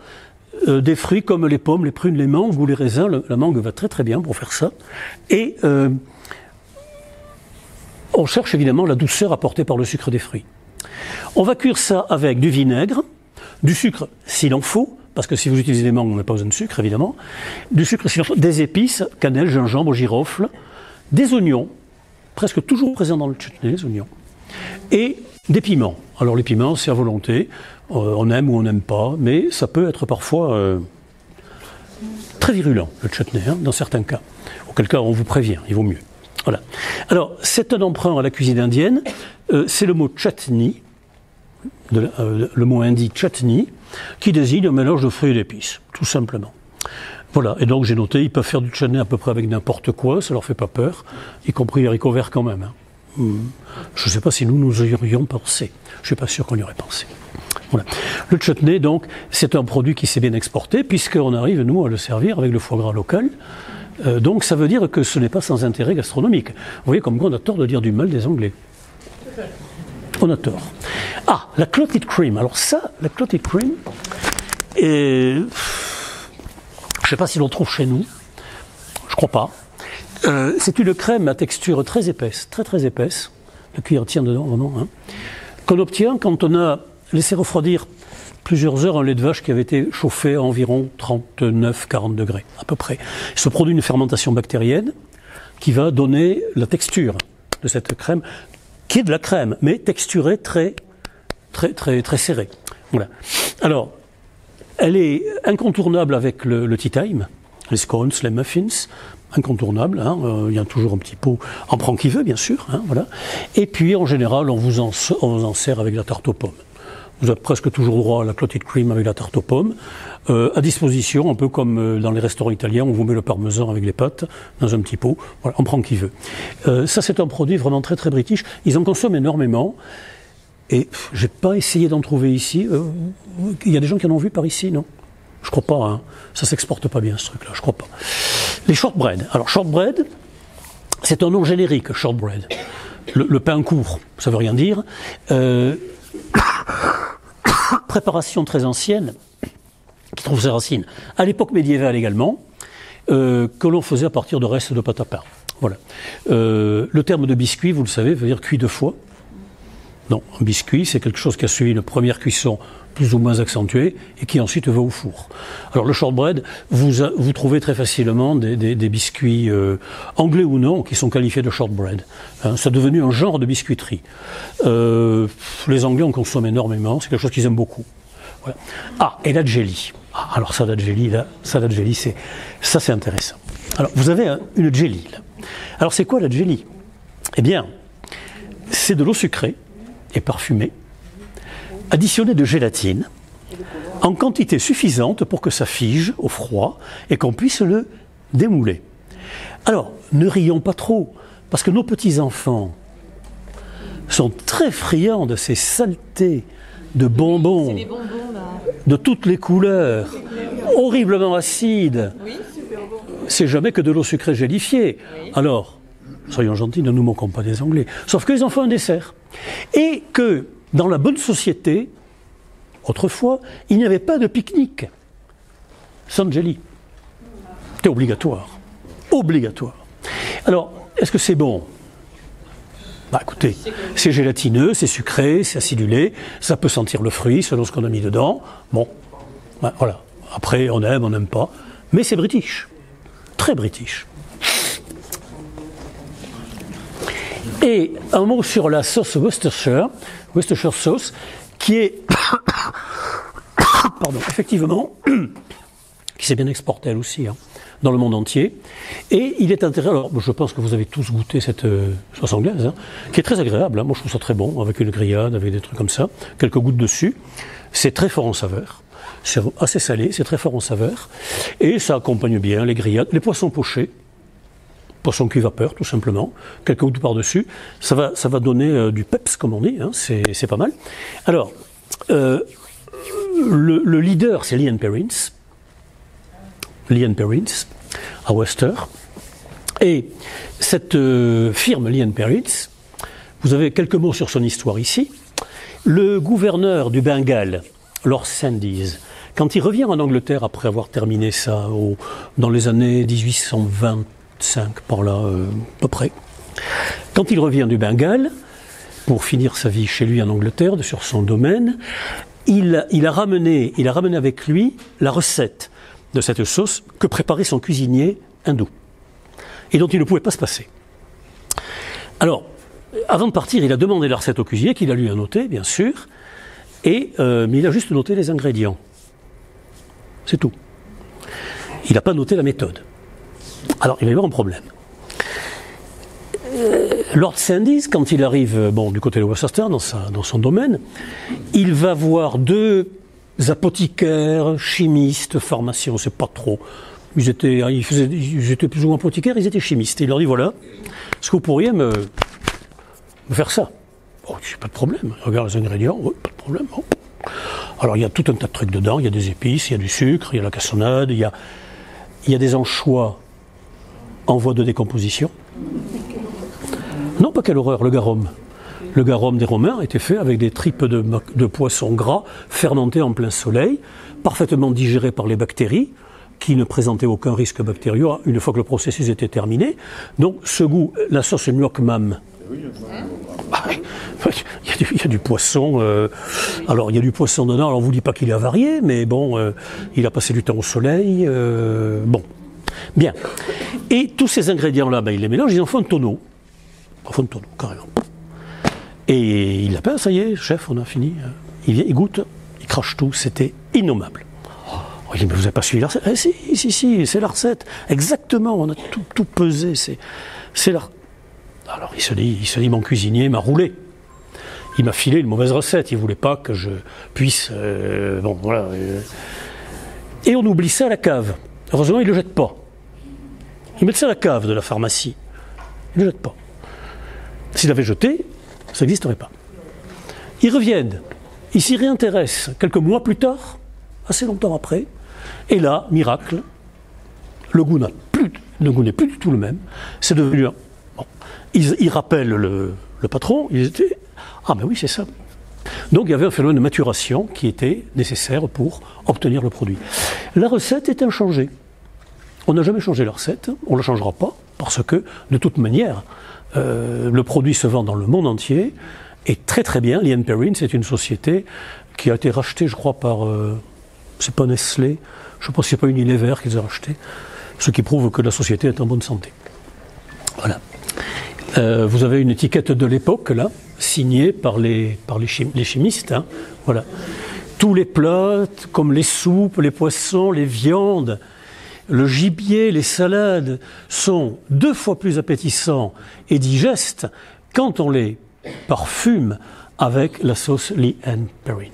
des fruits comme les pommes, les prunes, les mangues ou les raisins. La mangue va très très bien pour faire ça. Et on cherche évidemment la douceur apportée par le sucre des fruits. On va cuire ça avec du vinaigre, du sucre s'il en faut, parce que si vous utilisez des mangues, on n'a pas besoin de sucre évidemment, du sucre s'il en faut, des épices, cannelle, gingembre, girofle, des oignons, presque toujours présents dans le chutney, les oignons, et des piments. Alors les piments, c'est à volonté, on aime ou on n'aime pas, mais ça peut être parfois très virulent, le chutney, hein, dans certains cas. Auquel cas, on vous prévient, il vaut mieux. Voilà. Alors, c'est un emprunt à la cuisine indienne, c'est le mot chutney, le mot hindi chutney, qui désigne un mélange de fruits et d'épices, tout simplement. Voilà, et donc j'ai noté, ils peuvent faire du chutney à peu près avec n'importe quoi, ça leur fait pas peur, y compris les haricots verts quand même. Hein. Je ne sais pas si nous y aurions pensé, je ne suis pas sûr qu'on y aurait pensé. Voilà. Le chutney, donc, c'est un produit qui s'est bien exporté, puisqu'on arrive, nous, à le servir avec le foie gras local. Donc ça veut dire que ce n'est pas sans intérêt gastronomique. Vous voyez comme quoi on a tort de dire du mal des Anglais. On a tort. Ah, la clotted cream. Alors ça, la clotted cream, je ne sais pas si l'on trouve chez nous, je crois pas. C'est une crème à texture très épaisse, très très épaisse, la cuillère tient dedans vraiment, hein, qu'on obtient quand on a laissé refroidir plusieurs heures un lait de vache qui avait été chauffé à environ 39-40 degrés à peu près. Il se produit une fermentation bactérienne qui va donner la texture de cette crème, qui est de la crème, mais texturée très serrée. Voilà. Alors, elle est incontournable avec le tea time, les scones, les muffins, incontournable, hein, il y a toujours un petit pot, en prend qui veut bien sûr, hein, voilà. Et puis en général on vous en sert avec la tarte aux pommes. vous avez presque toujours droit à la clotted cream avec la tarte aux pommes, à disposition, un peu comme dans les restaurants italiens, on vous met le parmesan avec les pâtes dans un petit pot, voilà, on prend qui veut. Ça c'est un produit vraiment très très british, ils en consomment énormément, et j'ai pas essayé d'en trouver ici, il y a des gens qui en ont vu par ici, non? Je crois pas, hein. Ça s'exporte pas bien ce truc-là, je crois pas. Les shortbread, alors shortbread, c'est un nom générique, shortbread. Le pain court, ça veut rien dire. Préparation très ancienne, qui trouve ses racines à l'époque médiévale également, que l'on faisait à partir de restes de pâte à pain. Voilà. Le terme de biscuit, vous le savez, veut dire cuit deux fois. Non, un biscuit, c'est quelque chose qui a suivi une première cuisson plus ou moins accentuée et qui ensuite va au four. Alors le shortbread, vous trouvez très facilement des biscuits anglais ou non qui sont qualifiés de shortbread. Hein, c'est devenu un genre de biscuiterie. Les Anglais en consomment énormément, c'est quelque chose qu'ils aiment beaucoup. Voilà. Ah, et la jelly. Ah, alors ça, la jelly, c'est intéressant. Alors vous avez une jelly. Là. Alors c'est quoi la jelly? Eh bien, c'est de l'eau sucrée et parfumée, additionnée de gélatine, en quantité suffisante pour que ça fige au froid et qu'on puisse le démouler. Alors, ne rions pas trop, parce que nos petits-enfants sont très friands de ces saletés de bonbons, de toutes les couleurs, horriblement acides. C'est jamais que de l'eau sucrée gélifiée. Alors, soyons gentils, ne nous moquons pas des Anglais. Sauf qu'ils en font un dessert. Et que, dans la bonne société, autrefois, il n'y avait pas de pique-nique sans jelly. C'était obligatoire. Obligatoire. Alors, est-ce que c'est bon? Bah écoutez, c'est gélatineux, c'est sucré, c'est acidulé, ça peut sentir le fruit selon ce qu'on a mis dedans. Bon, bah, voilà. Après, on aime, on n'aime pas. Mais c'est british. Très british. Et un mot sur la sauce Worcestershire sauce, qui est, pardon, effectivement, qui s'est bien exportée elle aussi, hein, dans le monde entier. Et il est intéressant, alors je pense que vous avez tous goûté cette sauce anglaise, hein, qui est très agréable, hein, moi je trouve ça très bon, avec une grillade, avec des trucs comme ça, quelques gouttes dessus. C'est très fort en saveur, c'est assez salé, c'est très fort en saveur, et ça accompagne bien les grillades, les poissons pochés, poisson cuit vapeur, tout simplement, quelques gouttes par-dessus, ça va donner du peps, comme on dit, hein, c'est pas mal. Alors, le leader, c'est Lea & Perrins, à Worcester, et cette firme Lea & Perrins, vous avez quelques mots sur son histoire ici. Le gouverneur du Bengale, Lord Sandys, quand il revient en Angleterre après avoir terminé ça dans les années 1825, par là, à peu près. Quand il revient du Bengale, pour finir sa vie chez lui en Angleterre, sur son domaine, il a ramené avec lui la recette de cette sauce que préparait son cuisinier hindou, et dont il ne pouvait pas se passer. Alors, avant de partir, il a demandé la recette au cuisinier, qu'il a lui noté, bien sûr, mais il a juste noté les ingrédients. C'est tout. Il n'a pas noté la méthode. Alors, il va y avoir un problème. Lord Sandys, quand il arrive du côté de Worcester, dans son domaine, il va voir deux apothicaires, chimistes, pharmaciens, on ne sait pas trop. Ils étaient plus ou moins apothicaires, ils étaient chimistes. Et il leur dit, voilà, est-ce que vous pourriez me faire ça? Oh, pas de problème, regarde les ingrédients, oui, pas de problème. Oh. Alors, il y a tout un tas de trucs dedans, il y a des épices, il y a du sucre, il y a la cassonade, il y a des anchois en voie de décomposition. Non, pas quelle horreur, le garum. Le garum des Romains était fait avec des tripes de poisson gras fermentés en plein soleil, parfaitement digérés par les bactéries, qui ne présentaient aucun risque bactérieux une fois que le processus était terminé. Donc ce goût, la sauce Nuoc-Mam, il y a du poisson, alors il y a du poisson dedans, alors on ne vous dit pas qu'il est avarié, mais bon, il a passé du temps au soleil, bon. Bien. Et tous ces ingrédients-là, il les mélange, ils en font un tonneau. Ils en font un tonneau, carrément. Et il l'appelle, ça y est, chef, on a fini. Il vient, il goûte, il crache tout, c'était innommable. Oh, il dit, mais vous n'avez pas suivi la recette? Si, c'est la recette. Exactement, on a tout pesé, c'est la... Alors il se dit, mon cuisinier m'a roulé. il m'a filé une mauvaise recette. Il ne voulait pas que je puisse... bon, voilà. Et on oublie ça à la cave. Heureusement, il ne le jette pas. Ils mettent ça à la cave de la pharmacie. Ils ne le jettent pas. S'ils l'avaient jeté, ça n'existerait pas. Ils reviennent. Ils s'y réintéressent quelques mois plus tard, assez longtemps après. Et là, miracle, le goût n'est plus du tout le même. C'est devenu... Bon. Ils rappellent le patron. Ils étaient... Ah ben oui, c'est ça. Donc il y avait un phénomène de maturation qui était nécessaire pour obtenir le produit. La recette est inchangée. On n'a jamais changé la recette, on ne la changera pas, parce que de toute manière, le produit se vend dans le monde entier, et très très bien. Lee & Perrine, c'est une société qui a été rachetée, je crois, par... c'est pas Nestlé, je ne sais pas si c'est pas Unilever qu'ils ont racheté, ce qui prouve que la société est en bonne santé. Voilà. Vous avez une étiquette de l'époque, là, signée par les chimistes. Hein. Voilà. Tous les plats, comme les soupes, les poissons, les viandes, le gibier, les salades, sont 2 fois plus appétissants et digestes quand on les parfume avec la sauce Lee & Perrine.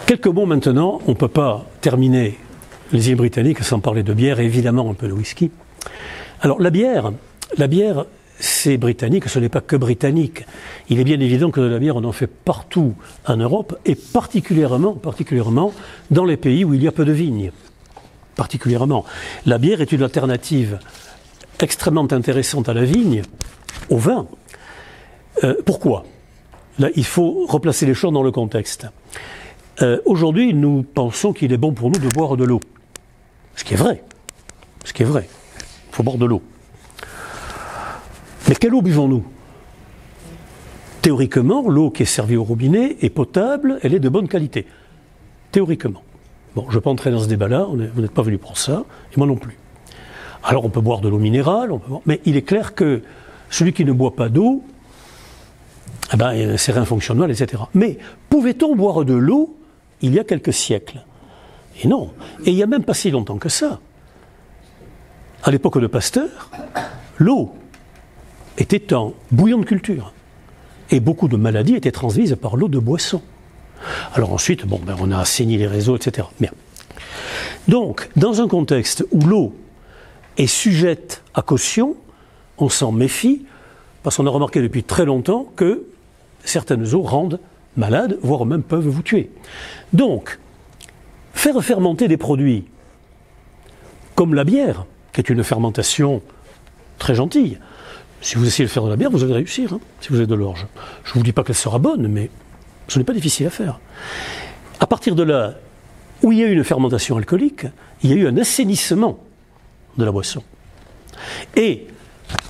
Quelques mots maintenant, on ne peut pas terminer les îles britanniques sans parler de bière et évidemment un peu de whisky. Alors la bière, c'est britannique, ce n'est pas que britannique. Il est bien évident que de la bière, on en fait partout en Europe et particulièrement dans les pays où il y a peu de vignes. Particulièrement. La bière est une alternative extrêmement intéressante à la vigne, au vin. Pourquoi ? Là, il faut replacer les choses dans le contexte. Aujourd'hui, nous pensons qu'il est bon pour nous de boire de l'eau. Ce qui est vrai. Il faut boire de l'eau. Mais quelle eau buvons-nous ? Théoriquement, l'eau qui est servie au robinet est potable, elle est de bonne qualité. Théoriquement. Bon, je ne vais pas entrer dans ce débat-là, vous n'êtes pas venu pour ça, et moi non plus. Alors on peut boire de l'eau minérale, mais il est clair que celui qui ne boit pas d'eau, eh ben, ses reins fonctionnent mal, etc. Mais pouvait-on boire de l'eau il y a quelques siècles ? Et non. Et il n'y a même pas si longtemps que ça. À l'époque de Pasteur, l'eau était en bouillon de culture. Et beaucoup de maladies étaient transmises par l'eau de boisson. Alors ensuite, on a assaini les réseaux, etc. Bien. Donc, dans un contexte où l'eau est sujette à caution, on s'en méfie, parce qu'on a remarqué depuis très longtemps que certaines eaux rendent malades, voire même peuvent vous tuer. Donc, faire fermenter des produits comme la bière, qui est une fermentation très gentille. Si vous essayez de faire de la bière, vous allez réussir, hein, si vous avez de l'orge. Je ne vous dis pas qu'elle sera bonne, mais ce n'est pas difficile à faire. À partir de là, où il y a eu une fermentation alcoolique, il y a eu un assainissement de la boisson. Et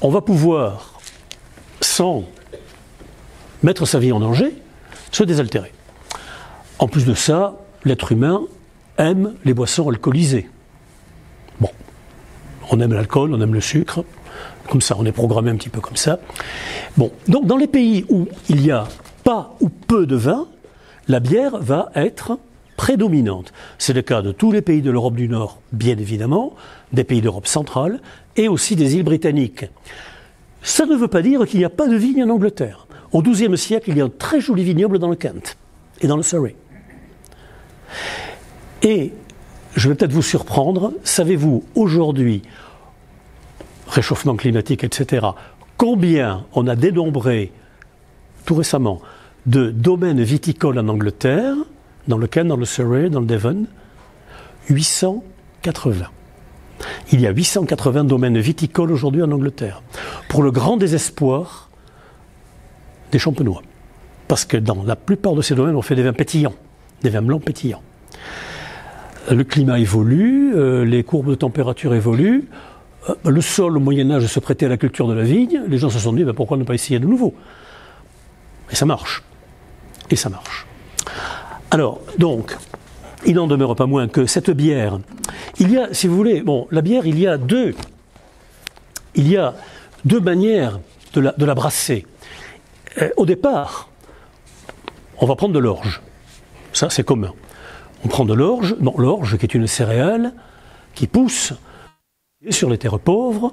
on va pouvoir, sans mettre sa vie en danger, se désaltérer. En plus de ça, l'être humain aime les boissons alcoolisées. Bon, on aime l'alcool, on aime le sucre, comme ça, on est programmé un petit peu comme ça. Bon, donc dans les pays où il n'y a pas ou peu de vin, la bière va être prédominante. C'est le cas de tous les pays de l'Europe du Nord, bien évidemment, des pays d'Europe centrale et aussi des îles britanniques. Ça ne veut pas dire qu'il n'y a pas de vignes en Angleterre. Au XIIe siècle, il y a un très joli vignoble dans le Kent et dans le Surrey. Et je vais peut-être vous surprendre, savez-vous aujourd'hui, réchauffement climatique, etc., combien on a dénombré tout récemment de domaines viticoles en Angleterre, dans le Kent, dans le Surrey, dans le Devon ? 880. Il y a 880 domaines viticoles aujourd'hui en Angleterre, pour le grand désespoir des champenois. Parce que dans la plupart de ces domaines, on fait des vins pétillants, des vins blancs pétillants. Le climat évolue, les courbes de température évoluent, le sol au Moyen-Âge se prêtait à la culture de la vigne, les gens se sont dit pourquoi ne pas essayer de nouveau ? Et ça marche. Et ça marche. Alors, donc, il n'en demeure pas moins que cette bière, il y a, si vous voulez, la bière, il y a deux manières de la brasser. Au départ, on va prendre de l'orge. Ça, c'est commun. On prend de l'orge, l'orge qui est une céréale qui pousse sur les terres pauvres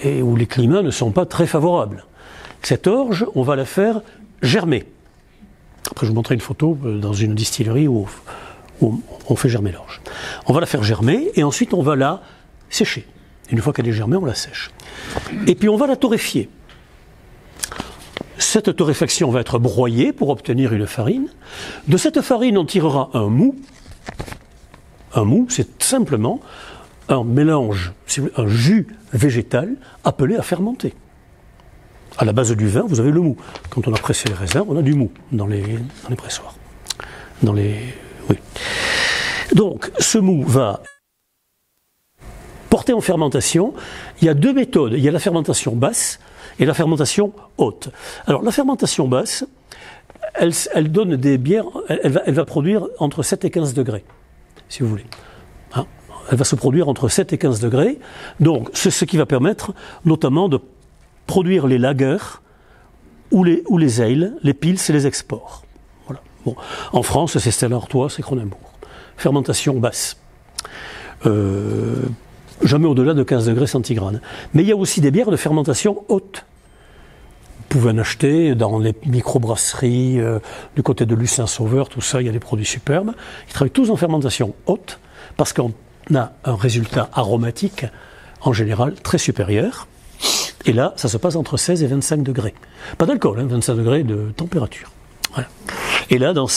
et où les climats ne sont pas très favorables. Cette orge, on va la faire germer. Après, je vous montrerai une photo dans une distillerie où on fait germer l'orge. On va la faire germer et ensuite on va la sécher. Une fois qu'elle est germée, on la sèche. Et puis on va la torréfier. Cette torréfaction va être broyée pour obtenir une farine. De cette farine, on tirera un mou. Un mou, c'est simplement un mélange, un jus végétal appelé à fermenter. À la base du vin, vous avez le mou. Quand on a pressé les raisins, on a du mou dans les pressoirs. Oui. Donc, ce mou va porter en fermentation. Il y a deux méthodes. Il y a la fermentation basse et la fermentation haute. Alors, la fermentation basse, elle donne des bières, elle va produire entre 7 et 15 degrés, si vous voulez. Hein, elle va se produire entre 7 et 15 degrés. Donc, c'est ce qui va permettre notamment de produire les lagers ou les ales, les pils et les exports. Voilà. Bon. En France, c'est Stella Artois, c'est Cronenbourg. Fermentation basse. Jamais au-delà de 15 degrés centigrades. Mais il y a aussi des bières de fermentation haute. Vous pouvez en acheter dans les microbrasseries, du côté de Lucin Sauveur, tout ça, il y a des produits superbes. Ils travaillent tous en fermentation haute, parce qu'on a un résultat aromatique, en général, très supérieur. Et là, ça se passe entre 16 et 25 degrés. Pas d'alcool, 25 degrés de température. Voilà. Et là, dans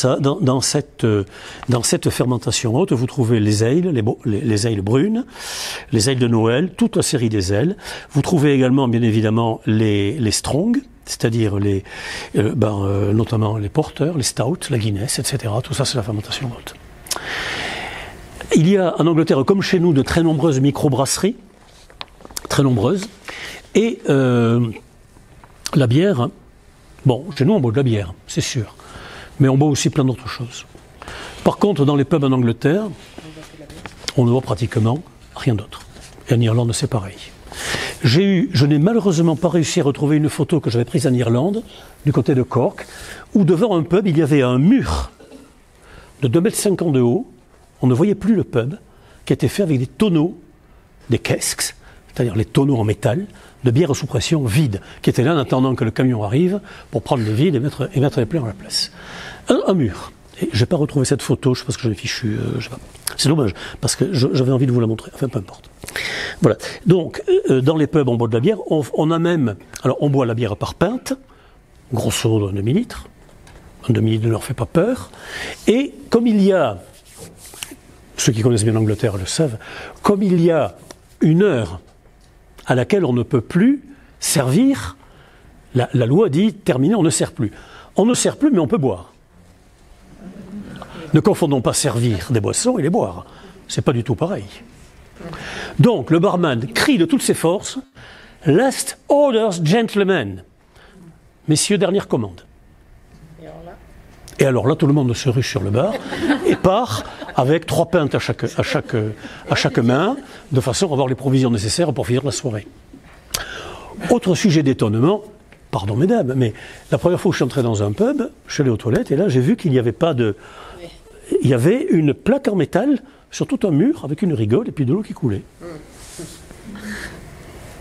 cette fermentation haute, vous trouvez les ales, les ales brunes, les ales de Noël, toute la série des ales. Vous trouvez également, bien évidemment, les strong, c'est-à-dire notamment les porters, les stouts, la Guinness, etc. Tout ça, c'est la fermentation haute. Il y a en Angleterre, comme chez nous, de très nombreuses microbrasseries, très nombreuses. Et la bière, bon, chez nous on boit de la bière, c'est sûr, mais on boit aussi plein d'autres choses. Par contre, dans les pubs en Angleterre, on ne boit pratiquement rien d'autre. Et en Irlande, c'est pareil. Je n'ai malheureusement pas réussi à retrouver une photo que j'avais prise en Irlande, du côté de Cork, où devant un pub, il y avait un mur de 2,50 m de haut. On ne voyait plus le pub, qui était fait avec des tonneaux, des casks, c'est-à-dire les tonneaux en métal, de bière sous pression vide, qui étaient là en attendant que le camion arrive pour prendre les vides et mettre les pleins à la place. Un mur. Et je n'ai pas retrouvé cette photo, je pense que j'avais fichu, je sais pas. C'est dommage, parce que j'avais envie de vous la montrer. Enfin, peu importe. Voilà. Donc, dans les pubs, on boit de la bière. On a même, alors on boit la bière par pinte, grosso modo un demi-litre. Un demi-litre ne leur fait pas peur. Et comme il y a, ceux qui connaissent bien l'Angleterre le savent, comme il y a une heure à laquelle on ne peut plus servir, la loi dit terminé, on ne sert plus. On ne sert plus, mais on peut boire. Ne confondons pas servir des boissons et les boire. C'est pas du tout pareil. Donc, le barman crie de toutes ses forces « Last orders, gentlemen !» Messieurs, dernière commande. Et alors là, tout le monde se rue sur le bar et part avec 3 pintes à chaque main, de façon à avoir les provisions nécessaires pour finir la soirée. Autre sujet d'étonnement, pardon mesdames, mais la première fois que je suis entré dans un pub, je suis allé aux toilettes et là j'ai vu qu'il n'y avait pas de... Il y avait une plaque en métal sur tout un mur avec une rigole et puis de l'eau qui coulait.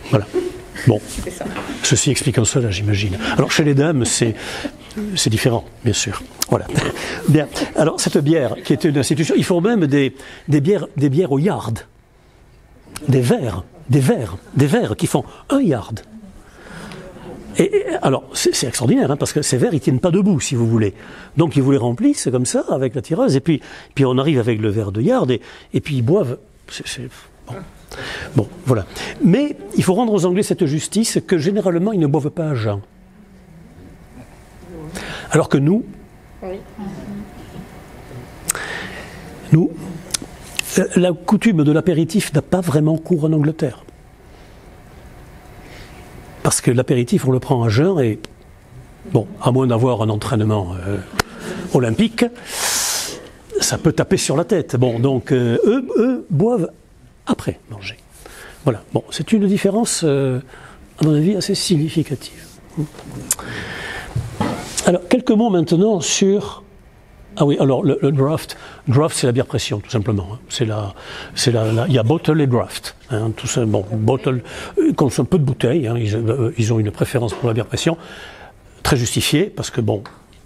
Voilà. Bon, ceci explique un cela, j'imagine. Alors chez les dames, c'est différent, bien sûr. Voilà. Bien. Alors cette bière, qui était une institution, ils font même des bières au yard, des verres qui font 1 yard. Et alors c'est extraordinaire, hein, parce que ces verres ils tiennent pas debout, si vous voulez. Donc ils vous les remplissent comme ça avec la tireuse, et puis on arrive avec le verre de yard et puis ils boivent. Bon, voilà. Mais il faut rendre aux Anglais cette justice que généralement ils ne boivent pas à jeun. Alors que nous, la coutume de l'apéritif n'a pas vraiment cours en Angleterre. Parce que l'apéritif, on le prend à jeun et, bon, à moins d'avoir un entraînement olympique, ça peut taper sur la tête. Bon, donc eux boivent après manger. Voilà. Bon, c'est une différence, à mon avis, assez significative. Alors, quelques mots maintenant sur Ah oui, alors le draft c'est la bière pression, tout simplement. Hein. Il y a bottle et draft. Hein, tout ça, bon, bottle consomme peu de bouteilles, hein, ils ont une préférence pour la bière pression, très justifiée, parce que bon,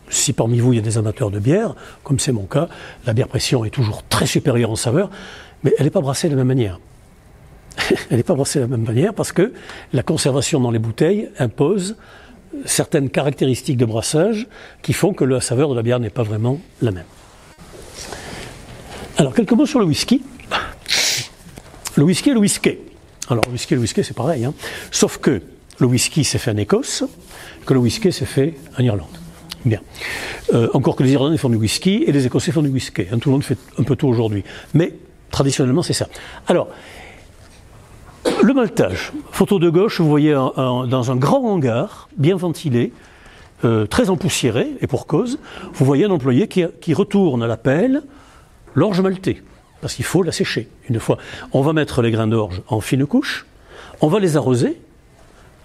si parmi vous il y a des amateurs de bière, comme c'est mon cas, la bière pression est toujours très supérieure en saveur, mais elle n'est pas brassée de la même manière. Elle n'est pas brassée de la même manière parce que la conservation dans les bouteilles impose certaines caractéristiques de brassage qui font que la saveur de la bière n'est pas vraiment la même. Alors, quelques mots sur le whisky. Le whisky et le whisky. Alors, le whisky et le whisky, c'est pareil, hein. Sauf que le whisky s'est fait en Écosse, que le whisky s'est fait en Irlande. Bien. Encore que les Irlandais font du whisky et les Écossais font du whisky. Hein, tout le monde fait un peu tout aujourd'hui. Mais, traditionnellement, c'est ça. Alors, le maltage. Photo de gauche, vous voyez dans un grand hangar, bien ventilé, très empoussiéré, et pour cause, vous voyez un employé qui retourne à la pelle l'orge maltée, parce qu'il faut la sécher. Une fois, on va mettre les grains d'orge en fine couche, on va les arroser.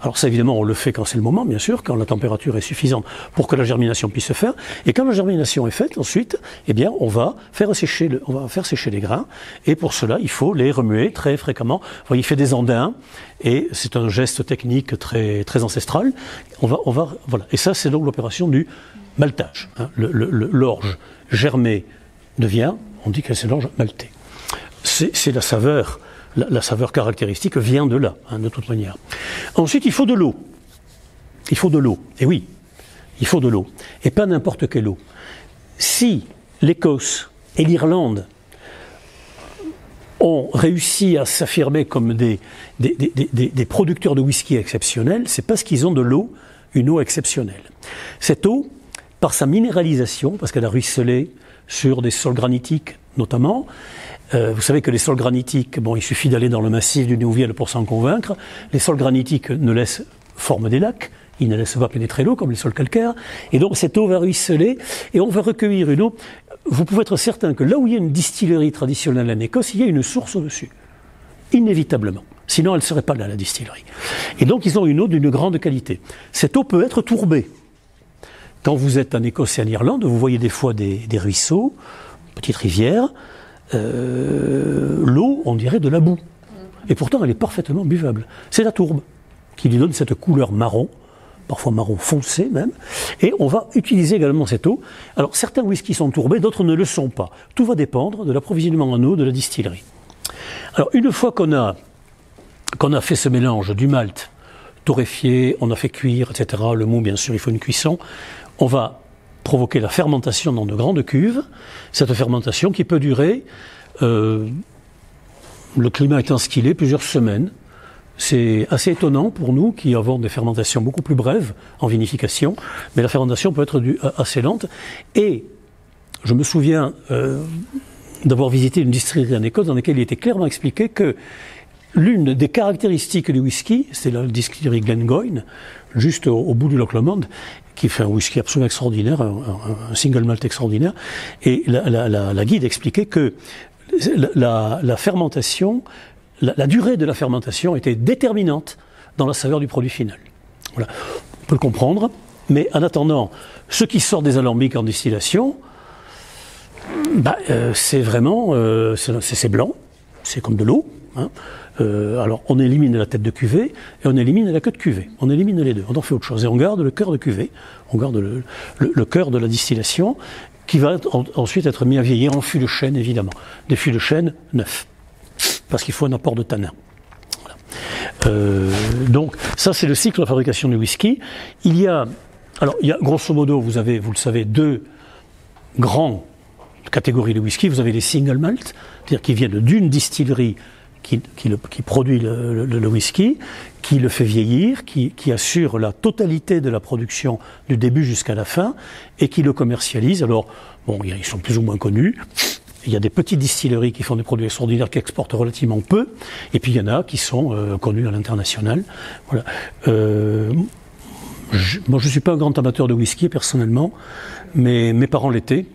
Alors ça, évidemment, on le fait quand c'est le moment, bien sûr, quand la température est suffisante pour que la germination puisse se faire. Et quand la germination est faite, ensuite, eh bien, on va faire sécher les grains. Et pour cela, il faut les remuer très fréquemment. Vous voyez, il fait des andins, et c'est un geste technique très, très ancestral. Voilà. Et ça, c'est donc l'opération du maltage. Hein. L'orge germée devient, on dit que c'est l'orge maltée. C'est la saveur. La saveur caractéristique vient de là, hein, de toute manière. Ensuite, il faut de l'eau. Il faut de l'eau. Et oui, il faut de l'eau. Et pas n'importe quelle eau. Si l'Écosse et l'Irlande ont réussi à s'affirmer comme des producteurs de whisky exceptionnels, c'est parce qu'ils ont de l'eau, une eau exceptionnelle. Cette eau, par sa minéralisation, parce qu'elle a ruisselé sur des sols granitiques notamment, vous savez que les sols granitiques, bon, il suffit d'aller dans le massif du Néouviel pour s'en convaincre. Les sols granitiques ne laissent forme des lacs, ils ne laissent pas pénétrer l'eau comme les sols calcaires. Et donc cette eau va ruisseler et on va recueillir une eau. Vous pouvez être certain que là où il y a une distillerie traditionnelle en Écosse, il y a une source au-dessus, inévitablement. Sinon, elle ne serait pas là, la distillerie. Et donc ils ont une eau d'une grande qualité. Cette eau peut être tourbée. Quand vous êtes en Écosse et en Irlande, vous voyez des fois des ruisseaux, petites rivières. L'eau, on dirait de la boue. Et pourtant, elle est parfaitement buvable. C'est la tourbe qui lui donne cette couleur marron, parfois marron foncé même. Et on va utiliser également cette eau. Alors, certains whiskies sont tourbés, d'autres ne le sont pas. Tout va dépendre de l'approvisionnement en eau de la distillerie. Alors, une fois qu'on a fait ce mélange du malt torréfié, on a fait cuire, etc., le mou, bien sûr, il faut une cuisson, on va provoquer la fermentation dans de grandes cuves, cette fermentation qui peut durer, le climat étant ce qu'il est, plusieurs semaines. C'est assez étonnant pour nous qui avons des fermentations beaucoup plus brèves en vinification, mais la fermentation peut être assez lente. Et je me souviens d'avoir visité une distillerie en Écosse dans laquelle il était clairement expliqué que l'une des caractéristiques du whisky, c'est la distillerie Glengoyne, juste au bout du Loch Lomond, qui fait un whisky absolument extraordinaire, un single malt extraordinaire. Et la guide expliquait que la fermentation, la durée de la fermentation était déterminante dans la saveur du produit final. Voilà. On peut le comprendre, mais en attendant, ce qui sort des alambics en distillation, c'est vraiment, c'est blanc, c'est comme de l'eau. Hein. Alors, on élimine la tête de cuvée et on élimine la queue de cuvée. On élimine les deux. On en fait autre chose. Et on garde le cœur de cuvée. On garde le cœur de la distillation qui va ensuite être mis à vieillir en fût de chêne, évidemment. Des fûts de chêne neufs. Parce qu'il faut un apport de tanin. Voilà. Donc, ça, c'est le cycle de la fabrication du whisky. Il y a, grosso modo, vous le savez, deux grandes catégories de whisky. Vous avez les single malt, c'est-à-dire qui viennent d'une distillerie qui produit le whisky, qui le fait vieillir, qui assure la totalité de la production du début jusqu'à la fin et qui le commercialise. Alors, bon, ils sont plus ou moins connus. Il y a des petites distilleries qui font des produits extraordinaires qui exportent relativement peu, et puis il y en a qui sont connus à l'international. Voilà. Moi, je ne suis pas un grand amateur de whisky personnellement, mais mes parents l'étaient.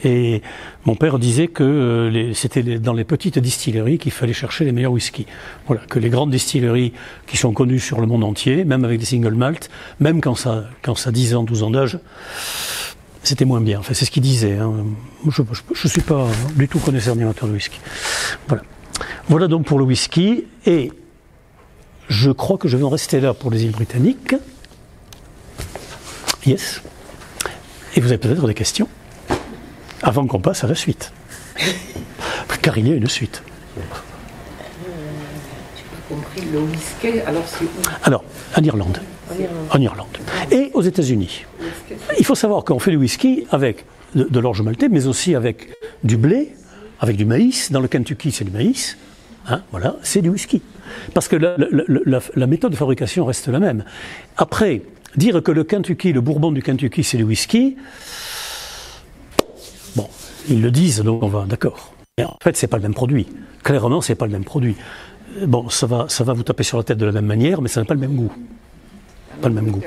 Et mon père disait que c'était dans les petites distilleries qu'il fallait chercher les meilleurs whiskies. Voilà, que les grandes distilleries qui sont connues sur le monde entier, même avec des single malt, même quand ça a 10 ans, 12 ans d'âge, c'était moins bien. Enfin, c'est ce qu'il disait. Hein. Je ne suis pas du tout connaisseur ni amateur de whisky. Voilà. Voilà donc pour le whisky. Et je crois que je vais en rester là pour les îles britanniques. Yes. Et vous avez peut-être des questions avant qu'on passe à la suite. Car il y a une suite. J'ai pas compris. Le whisky, alors c'est où? Alors, en Irlande. En Irlande. Et aux États-Unis. Il faut savoir qu'on fait du whisky avec de l'orge maltais, mais aussi avec du blé, avec du maïs. Dans le Kentucky, c'est du maïs. Hein, voilà, c'est du whisky. Parce que la méthode de fabrication reste la même. Après, dire que le Kentucky, le bourbon du Kentucky, c'est du whisky, bon, ils le disent, donc on va, d'accord. Mais en fait, c'est pas le même produit. Clairement, c'est pas le même produit. Bon, ça va vous taper sur la tête de la même manière, mais ça n'a pas le même goût. Pas le même goût.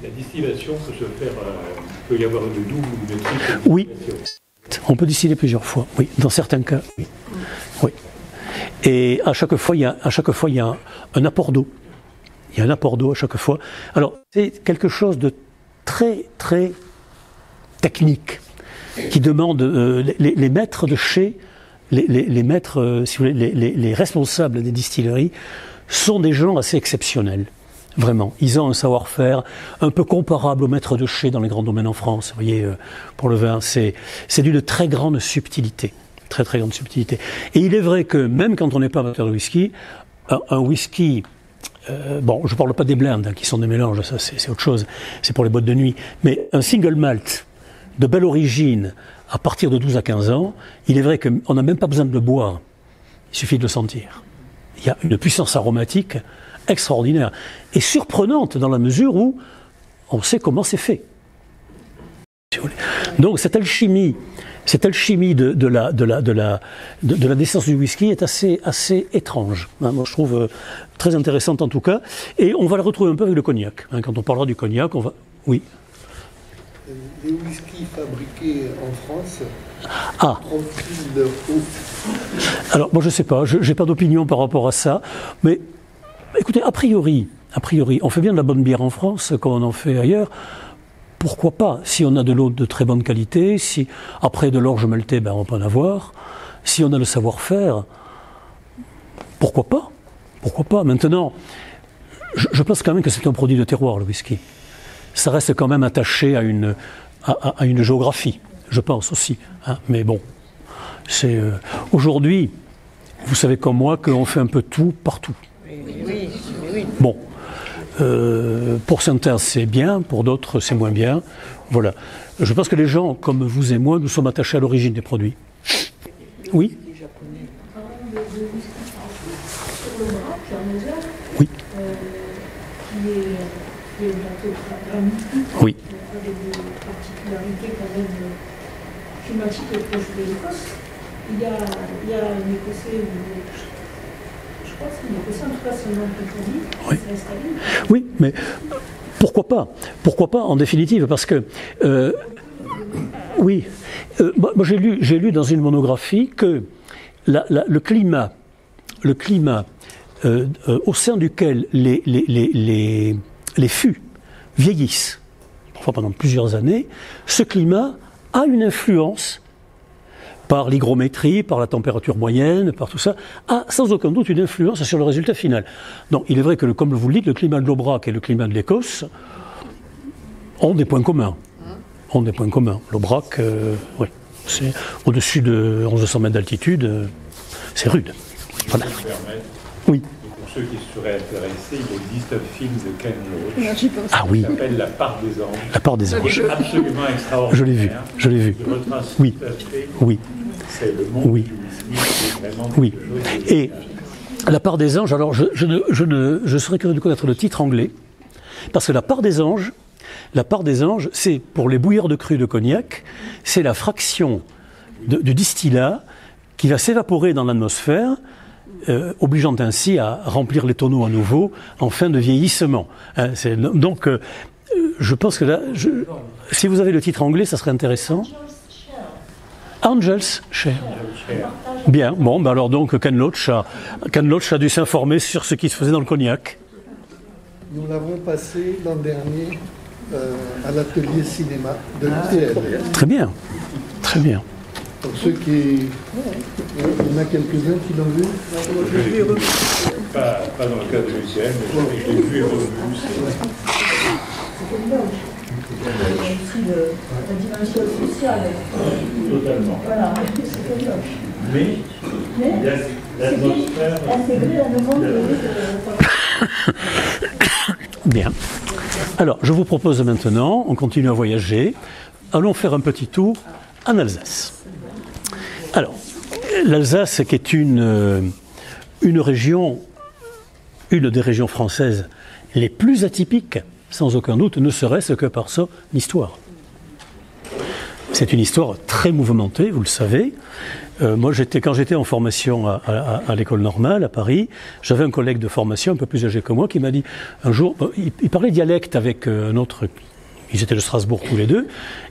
La distillation peut se faire, il peut y avoir une double ou une triple. Oui, on peut distiller plusieurs fois, oui, dans certains cas, oui. Oui. Et à chaque fois, il y a un apport d'eau. Il y a un apport d'eau à chaque fois. Alors, c'est quelque chose de très, très technique qui demande les maîtres de chez, les maîtres, si vous voulez, les responsables des distilleries sont des gens assez exceptionnels. Vraiment. Ils ont un savoir-faire un peu comparable aux maîtres de chez dans les grands domaines en France. Vous voyez, pour le vin, c'est d'une très grande subtilité. Très, très grande subtilité. Et il est vrai que même quand on n'est pas amateur de whisky, un whisky, bon, je ne parle pas des blends, hein, qui sont des mélanges, ça c'est autre chose, c'est pour les boîtes de nuit, mais un single malt de belle origine à partir de 12 à 15 ans, il est vrai qu'on n'a même pas besoin de le boire, il suffit de le sentir. Il y a une puissance aromatique extraordinaire et surprenante dans la mesure où on sait comment c'est fait. Donc cette alchimie de la naissance du whisky est assez étrange. Hein, moi je trouve très intéressante en tout cas. Et on va la retrouver un peu avec le cognac. Hein, quand on parlera du cognac, on va... Oui. Les whiskies fabriqués en France profilent leur eau. Alors moi je sais pas, je n'ai pas d'opinion par rapport à ça. Mais écoutez, a priori, on fait bien de la bonne bière en France comme on en fait ailleurs. Pourquoi pas? Si on a de l'eau de très bonne qualité, si après de l'orge maltais, ben on peut en avoir. Si on a le savoir-faire, pourquoi pas? Pourquoi pas? Maintenant, je pense quand même que c'est un produit de terroir, le whisky. Ça reste quand même attaché à une géographie, je pense aussi. Hein. Mais bon, c'est aujourd'hui, vous savez comme moi qu'on fait un peu tout partout. Oui. Bon. Pour certains c'est bien, pour d'autres c'est moins bien. Voilà. Je pense que les gens comme vous et moi, nous sommes attachés à l'origine des produits. Oui. Oui. Oui. Avec des particularités quand même climatiques proches de l'Écosse. Il y a un Écossais, je crois que c'est un Écossais, en tout cas c'est un nom qu'on dit, qui s'est installé. Oui, mais pourquoi pas? Pourquoi pas en définitive? Parce que, oui, moi j'ai lu dans une monographie que le climat au sein duquel les fûts vieillissent, parfois pendant plusieurs années, ce climat a une influence par l'hygrométrie, par la température moyenne, par tout ça, a sans aucun doute une influence sur le résultat final. Donc il est vrai que, comme vous le dites, le climat de l'Aubrac et le climat de l'Écosse ont des points communs. L'Aubrac, oui, c'est au-dessus de 1100 mètres d'altitude, c'est rude. Voilà. Oui. Pour ceux qui seraient intéressés, il existe un film de Ken Loach Ah oui. qui s'appelle La part des anges. La part des anges. Absolument extraordinaire. Je l'ai vu. Oui. Oui. C'est le monde oui. du whisky, c'est vraiment oui. quelque chose de... Et La part des anges, alors je serais curieux de connaître le titre anglais, parce que la part des anges, c'est pour les bouilleurs de cru de cognac, c'est la fraction du distillat qui va s'évaporer dans l'atmosphère, obligeant ainsi à remplir les tonneaux à nouveau en fin de vieillissement. Hein, donc, je pense que là, si vous avez le titre anglais, ça serait intéressant. Angel's Share. Bien, bon, ben alors donc Ken Loach a dû s'informer sur ce qui se faisait dans le cognac. Nous l'avons passé l'an dernier à l'atelier cinéma de l'UTL. Très bien, très bien. Pour ceux qui... Il y en a quelques-uns qui l'ont vu. Pas dans le cas de l'UTL, mais je l'ai vu et revu. Il y a aussi la dimension sociale. Totalement. Voilà, c'est une loge. Mais il y a l'atmosphère. Intégré dans le monde Bien. Alors, je vous propose maintenant, on continue à voyager, allons faire un petit tour en Alsace. Alors, l'Alsace qui est une région, une des régions françaises les plus atypiques, sans aucun doute, ne serait-ce que par son histoire. C'est une histoire très mouvementée, vous le savez. Moi, quand j'étais en formation à l'école normale, à Paris, j'avais un collègue de formation un peu plus âgé que moi qui m'a dit un jour, il parlait dialecte avec un autre, ils étaient de Strasbourg tous les deux,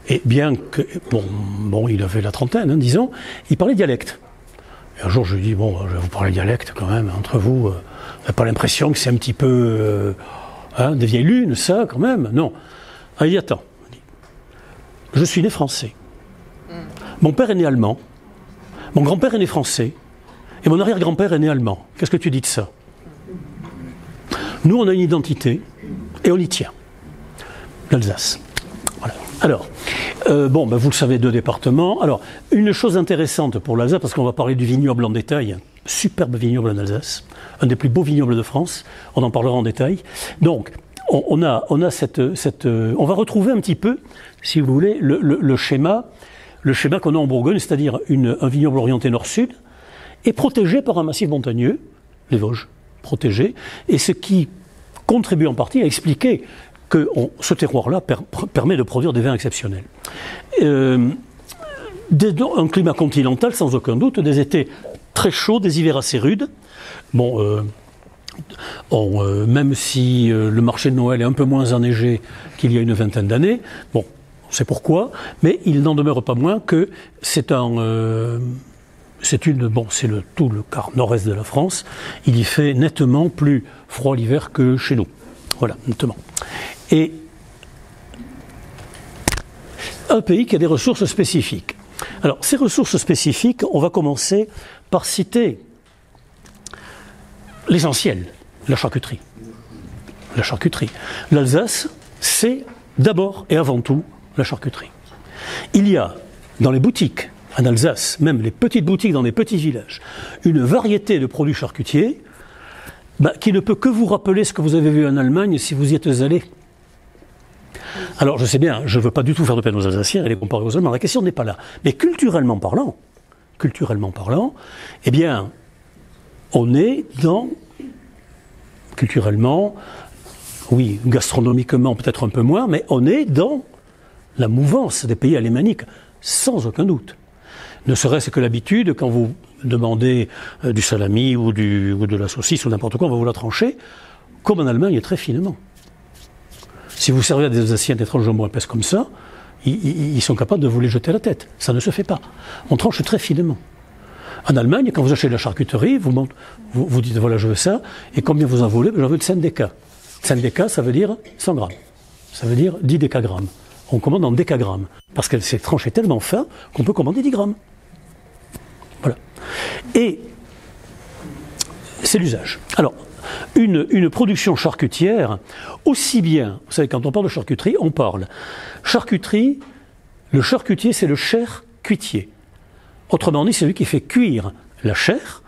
et bien que, bon, il avait la trentaine, hein, disons, il parlait dialecte. Et un jour, je lui dis, bon, je vais vous parler dialecte quand même, entre vous, vous n'avez pas l'impression que c'est un petit peu des vieilles lunes, ça, quand même? Non. Ah, il dit, attends, je suis né français. Mon père est né allemand. Mon grand-père est né français. Et mon arrière-grand-père est né allemand. Qu'est-ce que tu dis de ça? Nous, on a une identité et on y tient. L'Alsace. Voilà. Alors, vous le savez, 2 départements. Alors, une chose intéressante pour l'Alsace, parce qu'on va parler du vignoble en détail, un superbe vignoble en Alsace, un des plus beaux vignobles de France, on en parlera en détail. Donc, on va retrouver un petit peu, si vous voulez, le schéma qu'on a en Bourgogne, c'est-à-dire un vignoble orienté nord-sud, est protégé par un massif montagneux, les Vosges, protégé, et ce qui contribue en partie à expliquer que ce terroir-là permet de produire des vins exceptionnels. Un climat continental, sans aucun doute, des étés très chauds, des hivers assez rudes. Même si le marché de Noël est un peu moins enneigé qu'il y a une vingtaine d'années, on sait pourquoi, mais il n'en demeure pas moins que c'est le quart nord-est de la France, il y fait nettement plus froid l'hiver que chez nous. Voilà, nettement. Et un pays qui a des ressources spécifiques. Alors, ces ressources spécifiques, on va commencer par citer l'essentiel, la charcuterie. La charcuterie. L'Alsace, c'est d'abord et avant tout la charcuterie. Il y a dans les boutiques en Alsace, même les petites boutiques dans les petits villages, une variété de produits charcutiers qui ne peut que vous rappeler ce que vous avez vu en Allemagne si vous y êtes allé. Alors je sais bien, je ne veux pas du tout faire de peine aux Alsaciens et les comparer aux Allemands, la question n'est pas là. Mais culturellement parlant, eh bien, on est dans, culturellement, oui, gastronomiquement peut-être un peu moins, mais on est dans la mouvance des pays alémaniques, sans aucun doute. Ne serait-ce que l'habitude, quand vous demandez du salami ou de la saucisse ou n'importe quoi, on va vous la trancher, comme en Allemagne, très finement. Si vous servez à des Alsaciens des tranches de jambon épaisses comme ça, ils sont capables de vous les jeter à la tête. Ça ne se fait pas. On tranche très finement. En Allemagne, quand vous achetez de la charcuterie, vous dites voilà, je veux ça, et combien vous en voulez? J'en veux 5 déca. 5 déca, ça veut dire 100 grammes. Ça veut dire 10 décagrammes. On commande en décagrammes. Parce que c'est tranché tellement fin qu'on peut commander 10 grammes. Voilà. Et c'est l'usage. Alors, une production charcutière, aussi bien, vous savez, quand on parle de charcuterie, on parle charcuterie, le charcutier, c'est le charcutier. Autrement dit, c'est celui qui fait cuire la chair,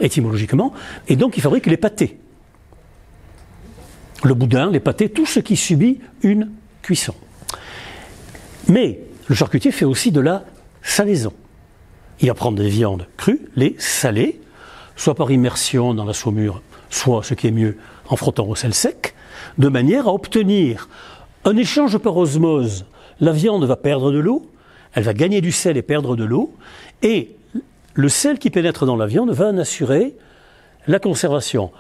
étymologiquement, et donc il fabrique les pâtés. Le boudin, les pâtés, tout ce qui subit une cuisson. Mais le charcutier fait aussi de la salaison. Il va prendre des viandes crues, les saler, soit par immersion dans la saumure, soit, ce qui est mieux, en frottant au sel sec, de manière à obtenir un échange par osmose. La viande va perdre de l'eau, elle va gagner du sel et perdre de l'eau, et le sel qui pénètre dans la viande va en assurer la conservation.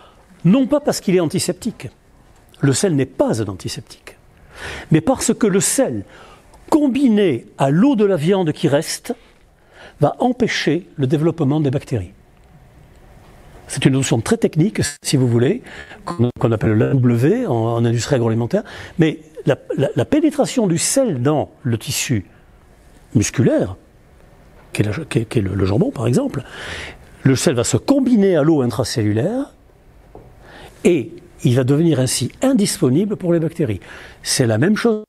Non pas parce qu'il est antiseptique, le sel n'est pas un antiseptique, mais parce que le sel, combiné à l'eau de la viande qui reste, va empêcher le développement des bactéries. C'est une notion très technique, si vous voulez, qu'on appelle l'AW en industrie agroalimentaire. Mais la pénétration du sel dans le tissu musculaire, qui est le jambon par exemple, le sel va se combiner à l'eau intracellulaire et il va devenir ainsi indisponible pour les bactéries. C'est la même chose.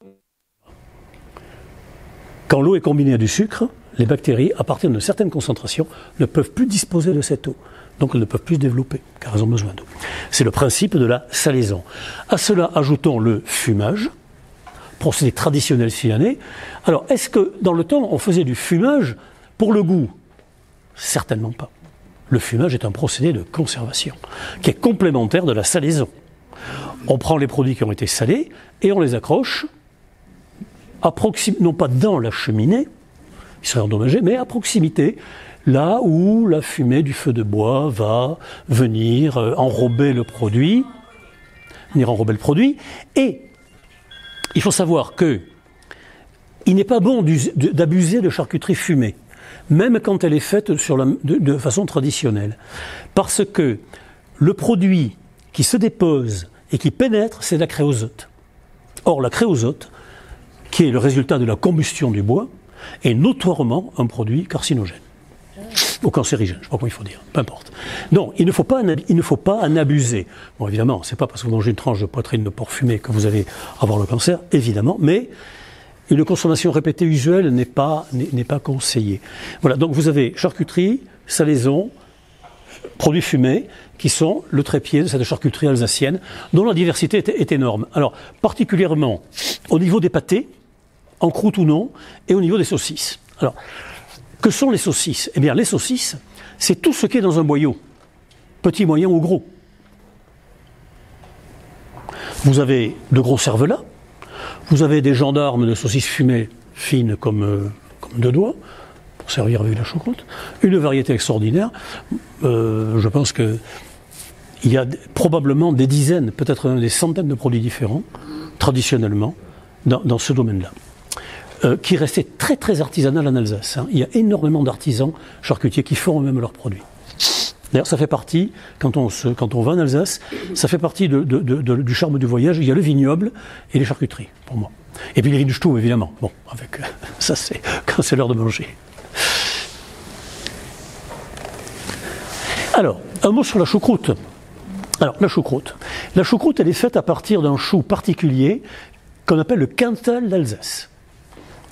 Quand l'eau est combinée à du sucre, les bactéries, à partir d'une certaine concentration, ne peuvent plus disposer de cette eau. Donc elles ne peuvent plus se développer, car elles ont besoin d'eau. C'est le principe de la salaison. À cela, ajoutons le fumage, procédé traditionnel silanais. Alors, est-ce que dans le temps, on faisait du fumage pour le goût? Certainement pas. Le fumage est un procédé de conservation, qui est complémentaire de la salaison. On prend les produits qui ont été salés et on les accroche, non pas dans la cheminée, ils seraient endommagés, mais à proximité, là où la fumée du feu de bois va venir enrober le produit, et il faut savoir que il n'est pas bon d'abuser de charcuterie fumée, même quand elle est faite de façon traditionnelle, parce que le produit qui se dépose et qui pénètre, c'est la créosote. Or, la créosote, qui est le résultat de la combustion du bois, est notoirement un produit carcinogène. Ou cancérigène, je ne sais pas comment il faut dire, peu importe. Non, il ne faut pas en abuser. Bon, évidemment, c'est pas parce que vous mangez une tranche de poitrine de porc fumé que vous allez avoir le cancer, évidemment, mais une consommation répétée usuelle n'est pas conseillée. Voilà, donc vous avez charcuterie, salaison, produits fumés, qui sont le trépied de cette charcuterie alsacienne, dont la diversité est énorme. Alors, particulièrement au niveau des pâtés, en croûte ou non, et au niveau des saucisses. Alors, que sont les saucisses? Eh bien, les saucisses, c'est tout ce qui est dans un boyau, petit, moyen ou gros. Vous avez de gros cervelas, vous avez des gendarmes de saucisses fumées fines comme 2 doigts, pour servir avec la choucroute, une variété extraordinaire. Je pense qu'il y a probablement des dizaines, peut-être des centaines de produits différents, traditionnellement, dans ce domaine-là. Qui restait très très artisanal en Alsace. Il y a énormément d'artisans charcutiers qui font eux-mêmes leurs produits. D'ailleurs, ça fait partie, quand on va en Alsace, ça fait partie du charme du voyage. Il y a le vignoble et les charcuteries, pour moi. Et puis les Rinstuhl, évidemment. Bon, ça c'est quand c'est l'heure de manger. Alors, un mot sur la choucroute. Alors, la choucroute. La choucroute, elle est faite à partir d'un chou particulier qu'on appelle le Cantal d'Alsace.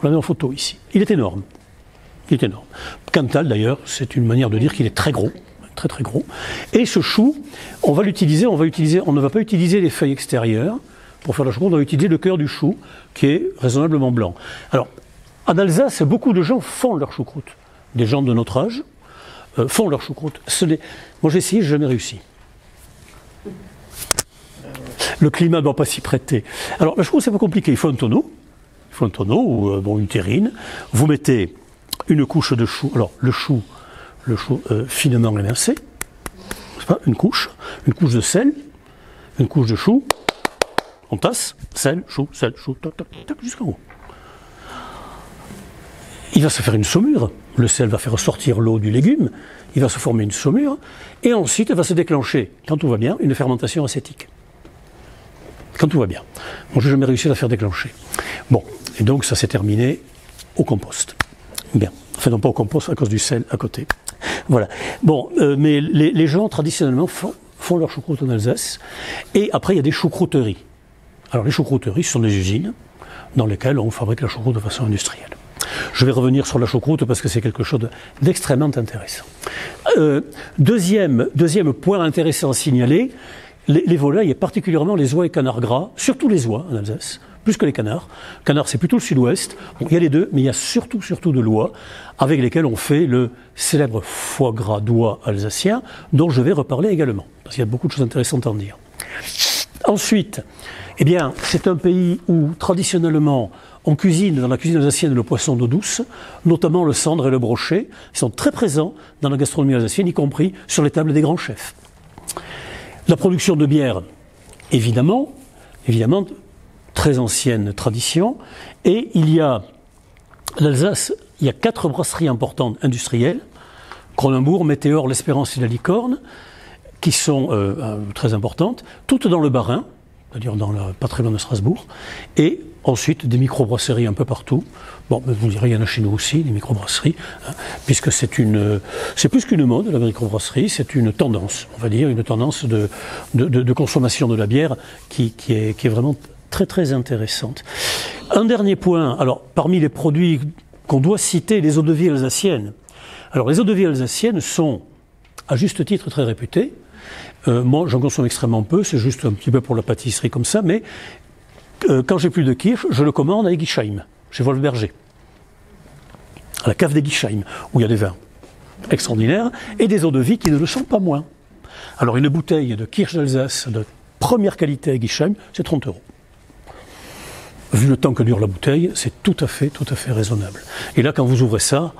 On l'a mis en photo ici. Il est énorme. Cantal, d'ailleurs, c'est une manière de dire qu'il est très gros. Très très gros. Et ce chou, on ne va pas utiliser les feuilles extérieures pour faire la choucroute, on va utiliser le cœur du chou, qui est raisonnablement blanc. Alors, en Alsace, beaucoup de gens font leur choucroute. Des gens de notre âge font leur choucroute. Moi j'ai essayé, je n'ai jamais réussi. Le climat ne doit pas s'y prêter. Alors, la choucroute, c'est pas compliqué. Il faut un tonneau ou une terrine. Vous mettez une couche de chou. Alors, le chou finement émincé, une couche de sel, une couche de chou, on tasse, sel, chou, tac, tac, tac, jusqu'en haut. Il va se faire une saumure, le sel va faire sortir l'eau du légume, il va se former une saumure, et ensuite il va se déclencher, quand tout va bien, une fermentation acétique. Quand tout va bien. Moi, je n'ai jamais réussi à la faire déclencher. Bon, et donc ça s'est terminé au compost. Bien. Enfin, non pas au compost, à cause du sel à côté. Voilà. Bon, mais les gens, traditionnellement, font leur choucroute en Alsace. Et après, il y a des choucrouteries. Alors, les choucrouteries, ce sont des usines dans lesquelles on fabrique la choucroute de façon industrielle. Je vais revenir sur la choucroute parce que c'est quelque chose d'extrêmement intéressant. Deuxième point intéressant à signaler, les volailles, et particulièrement les oies et canards gras, surtout les oies en Alsace, plus que les canards. Canards, c'est plutôt le sud-ouest. Bon, il y a les deux, mais il y a surtout de l'oie, avec lesquelles on fait le célèbre foie gras d'oie alsacien, dont je vais reparler également, parce qu'il y a beaucoup de choses intéressantes à en dire. Ensuite, eh bien, c'est un pays où, traditionnellement, on cuisine dans la cuisine alsacienne le poisson d'eau douce, notamment le cendre et le brochet. Ils sont très présents dans la gastronomie alsacienne, y compris sur les tables des grands chefs. La production de bière, évidemment, très ancienne tradition, et l'Alsace, il y a 4 brasseries importantes industrielles, Cronenbourg, Météor, l'Espérance et la Licorne, qui sont très importantes, toutes dans le Bas-Rhin, c'est-à-dire pas très loin de Strasbourg, et ensuite des microbrasseries un peu partout. Bon, vous direz, il y en a chez nous aussi, des microbrasseries, hein, puisque c'est plus qu'une mode, la microbrasserie, c'est une tendance, on va dire, une tendance de consommation de la bière qui est vraiment très très intéressante. Un dernier point, alors parmi les produits qu'on doit citer, les eaux-de-vie alsaciennes. Alors les eaux-de-vie alsaciennes sont, à juste titre, très réputées. Moi, j'en consomme extrêmement peu, c'est juste un petit peu pour la pâtisserie comme ça, mais quand j'ai plus de kirsch, je le commande à Egisheim, chez Wolfberger, à la cave d'Egisheim, où il y a des vins extraordinaires et des eaux-de-vie qui ne le sont pas moins. Alors une bouteille de kirsch d'Alsace de première qualité à Egisheim, c'est 30 €. Vu le temps que dure la bouteille, c'est tout à fait raisonnable. Et là, quand vous ouvrez ça,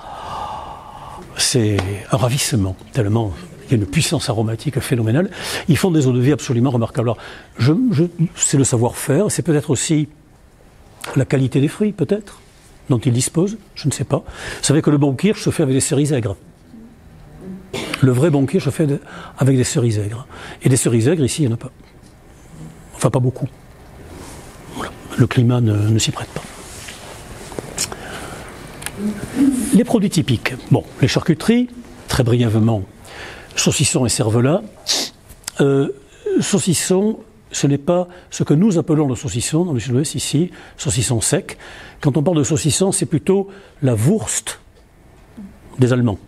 c'est un ravissement, tellement il y a une puissance aromatique phénoménale. Ils font des eaux-de-vie absolument remarquables. Alors, c'est le savoir-faire, c'est peut-être aussi la qualité des fruits, peut-être, dont ils disposent, je ne sais pas. Vous savez que le bon kirsch se fait avec des cerises aigres. Le vrai bon kirsch se fait avec des cerises aigres. Et des cerises aigres, ici, il n'y en a pas. Enfin, pas beaucoup. Voilà. Le climat ne s'y prête pas. Les produits typiques. Bon, les charcuteries, très brièvement, saucisson et cervelas. Saucisson, ce n'est pas ce que nous appelons le saucisson dans le sud-ouest ici, saucisson sec. Quand on parle de saucisson, c'est plutôt la Wurst des Allemands.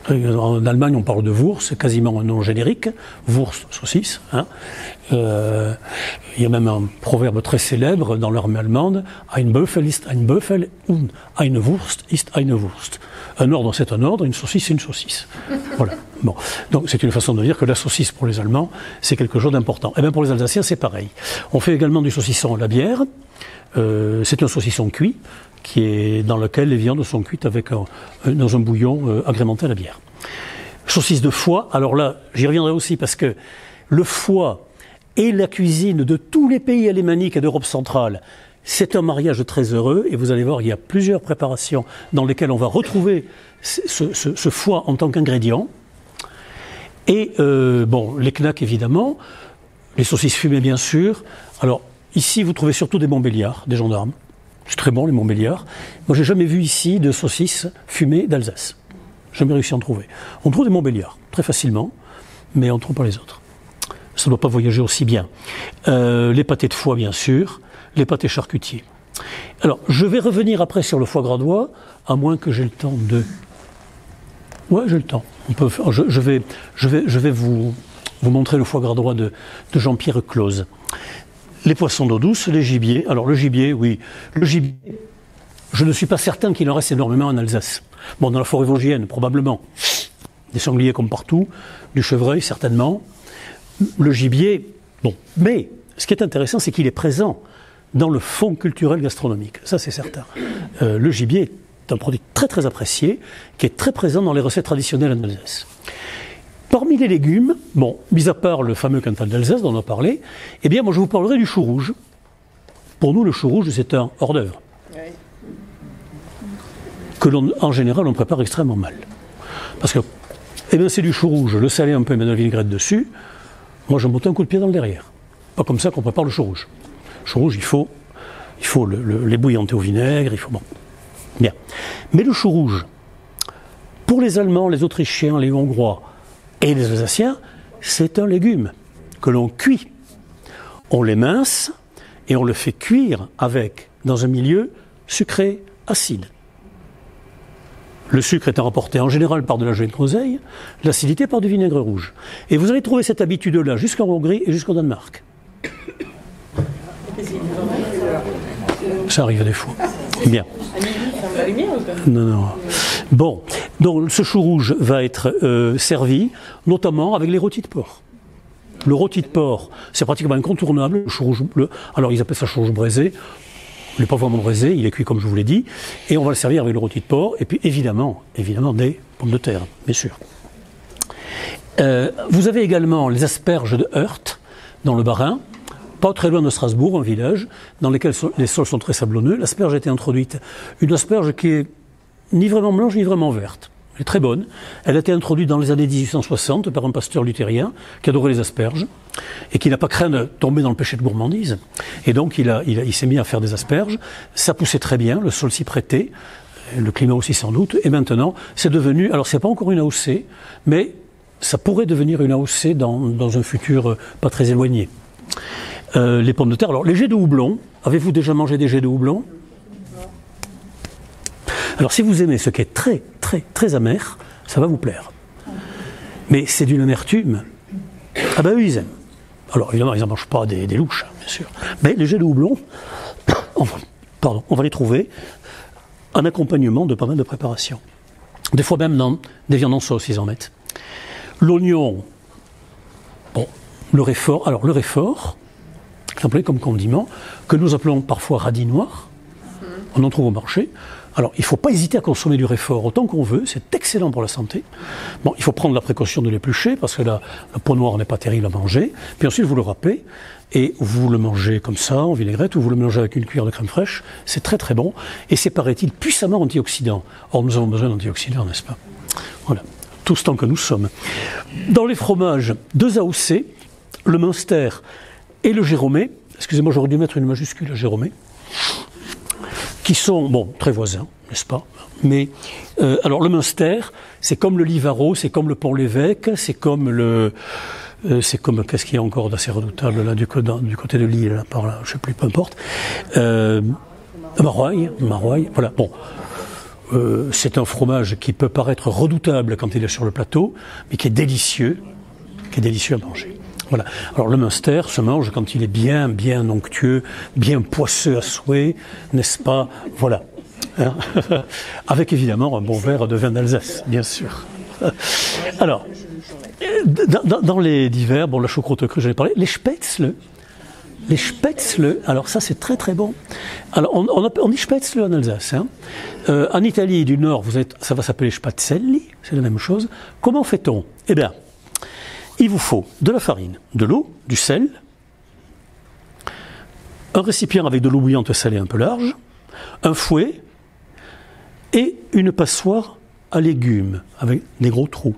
En Allemagne, on parle de Wurst, c'est quasiment un nom générique. Wurst, saucisse. Hein. Il y a même un proverbe très célèbre dans l'armée allemande. Ein Böffel ist ein Böffel und eine Wurst ist eine Wurst. Un ordre, c'est un ordre, une saucisse, c'est une saucisse. Voilà. Bon. Donc, c'est une façon de dire que la saucisse, pour les Allemands, c'est quelque chose d'important. Et bien, pour les Alsaciens, c'est pareil. On fait également du saucisson à la bière. C'est un saucisson cuit, dans lequel les viandes sont cuites dans un bouillon agrémenté à la bière. Saucisse de foie, alors là, j'y reviendrai aussi parce que le foie et la cuisine de tous les pays alémaniques et d'Europe centrale, c'est un mariage très heureux et vous allez voir, il y a plusieurs préparations dans lesquelles on va retrouver ce foie en tant qu'ingrédient. Et bon, les knacks évidemment, les saucisses fumées bien sûr. Alors ici, vous trouvez surtout des Montbéliards, des gendarmes. C'est très bon, les Montbéliards. Moi, j'ai jamais vu ici de saucisses fumées d'Alsace. Jamais réussi à en trouver. On trouve des Montbéliards, très facilement, mais on ne trouve pas les autres. Ça ne doit pas voyager aussi bien. Les pâtés de foie, bien sûr, les pâtés charcutiers. Alors, je vais revenir après sur le foie gradois, à moins que j'ai le temps de... Ouais, j'ai le temps. Je vais vous montrer le foie gradois de Jean-Pierre Close. Les poissons d'eau douce, les gibiers. Alors le gibier, oui. Le gibier, je ne suis pas certain qu'il en reste énormément en Alsace. Bon, dans la forêt vosgienne, probablement. Des sangliers comme partout, du chevreuil, certainement. Le gibier, bon. Mais ce qui est intéressant, c'est qu'il est présent dans le fond culturel gastronomique. Ça, c'est certain. Le gibier est un produit très très apprécié, qui est très présent dans les recettes traditionnelles en Alsace. Parmi les légumes, bon, mis à part le fameux Cantal d'Alsace dont on a parlé, eh bien, moi je vous parlerai du chou rouge. Pour nous, le chou rouge, c'est un hors-d'œuvre. Oui. Que en général, on prépare extrêmement mal. Parce que, eh bien, c'est du chou rouge, le salé un peu et mettre de la vinaigrette dessus. Moi, je me botte un coup de pied dans le derrière. Pas comme ça qu'on prépare le chou rouge. Le chou rouge, il faut les bouillanter au vinaigre, il faut... Bon. Bien. Mais le chou rouge, pour les Allemands, les Autrichiens, les Hongrois, et les Alsaciens, c'est un légume que l'on cuit. On l'émince et on le fait cuire dans un milieu sucré acide. Le sucre étant rapporté en général par de la gelée de groseille, l'acidité par du vinaigre rouge. Et vous allez trouver cette habitude-là jusqu'en Hongrie et jusqu'au Danemark. Ça arrive des fois. Bien. Non. Bon, donc ce chou rouge va être servi, notamment avec les rôtis de porc. Le rôti de porc, c'est pratiquement incontournable. Le chou rouge bleu, alors ils appellent ça chou rouge braisé. Il n'est pas vraiment braisé, il est cuit comme je vous l'ai dit. Et on va le servir avec le rôti de porc. Et puis évidemment des pommes de terre, bien sûr. Vous avez également les asperges de Heurt, dans le Bas-Rhin. Pas très loin de Strasbourg, un village, dans lequel les sols sont très sablonneux. L'asperge a été introduite. Une asperge qui est ni vraiment blanche, ni vraiment verte. Elle est très bonne. Elle a été introduite dans les années 1860 par un pasteur luthérien qui adorait les asperges et qui n'a pas craint de tomber dans le péché de gourmandise. Et donc il s'est mis à faire des asperges. Ça poussait très bien, le sol s'y prêtait, le climat aussi sans doute. Et maintenant, c'est devenu, alors c'est pas encore une AOC, mais ça pourrait devenir une AOC dans un futur pas très éloigné. Les pommes de terre. Alors les jets de houblon, avez-vous déjà mangé des jets de houblon ? Alors si vous aimez ce qui est très très très amer, ça va vous plaire. Mais c'est d'une amertume. Ah ben eux ils aiment. Alors évidemment ils n'en mangent pas des louches, bien sûr. Mais les jets de houblon, on va les trouver en accompagnement de pas mal de préparations. Des fois même dans des viandes en sauce ils en mettent. L'oignon, bon, le réfort. Alors le réfort, appelé comme condiment, que nous appelons parfois radis noir, on en trouve au marché. Alors, il ne faut pas hésiter à consommer du réfort autant qu'on veut, c'est excellent pour la santé. Bon, il faut prendre la précaution de l'éplucher, parce que la peau noire n'est pas terrible à manger. Puis ensuite, vous le râpez, et vous le mangez comme ça, en vinaigrette, ou vous le mangez avec une cuillère de crème fraîche. C'est très très bon, et c'est, paraît-il, puissamment antioxydant. Or, nous avons besoin d'antioxydants, n'est-ce pas? Voilà, tout ce temps que nous sommes. Dans les fromages, 2 AOC, le Münster et le Jérôme. Excusez-moi, j'aurais dû mettre une majuscule à Jérôme. Qui sont, bon, très voisins, n'est-ce pas? Mais, alors le Münster, c'est comme le Livaro, c'est comme le Pont-l'Évêque, c'est comme qu'est-ce qu'il y a encore d'assez redoutable là, du côté de Lille, là, par là, je ne sais plus, peu importe. Maroilles, voilà, bon. C'est un fromage qui peut paraître redoutable quand il est sur le plateau, mais qui est délicieux à manger. Voilà. Alors le Münster se mange quand il est bien onctueux, bien poisseux à souhait, n'est-ce pas? Voilà. Hein. Avec évidemment un bon verre de vin d'Alsace, bien sûr. Alors, dans les divers, bon, la choucroute crue, j'en ai parlé, les spätzle, alors ça c'est très très bon. Alors on dit spätzle en Alsace. Hein. En Italie du Nord, ça va s'appeler spatzelli, c'est la même chose. Comment fait-on? Eh bien, il vous faut de la farine, de l'eau, du sel, un récipient avec de l'eau bouillante salée un peu large, un fouet et une passoire à légumes avec des gros trous.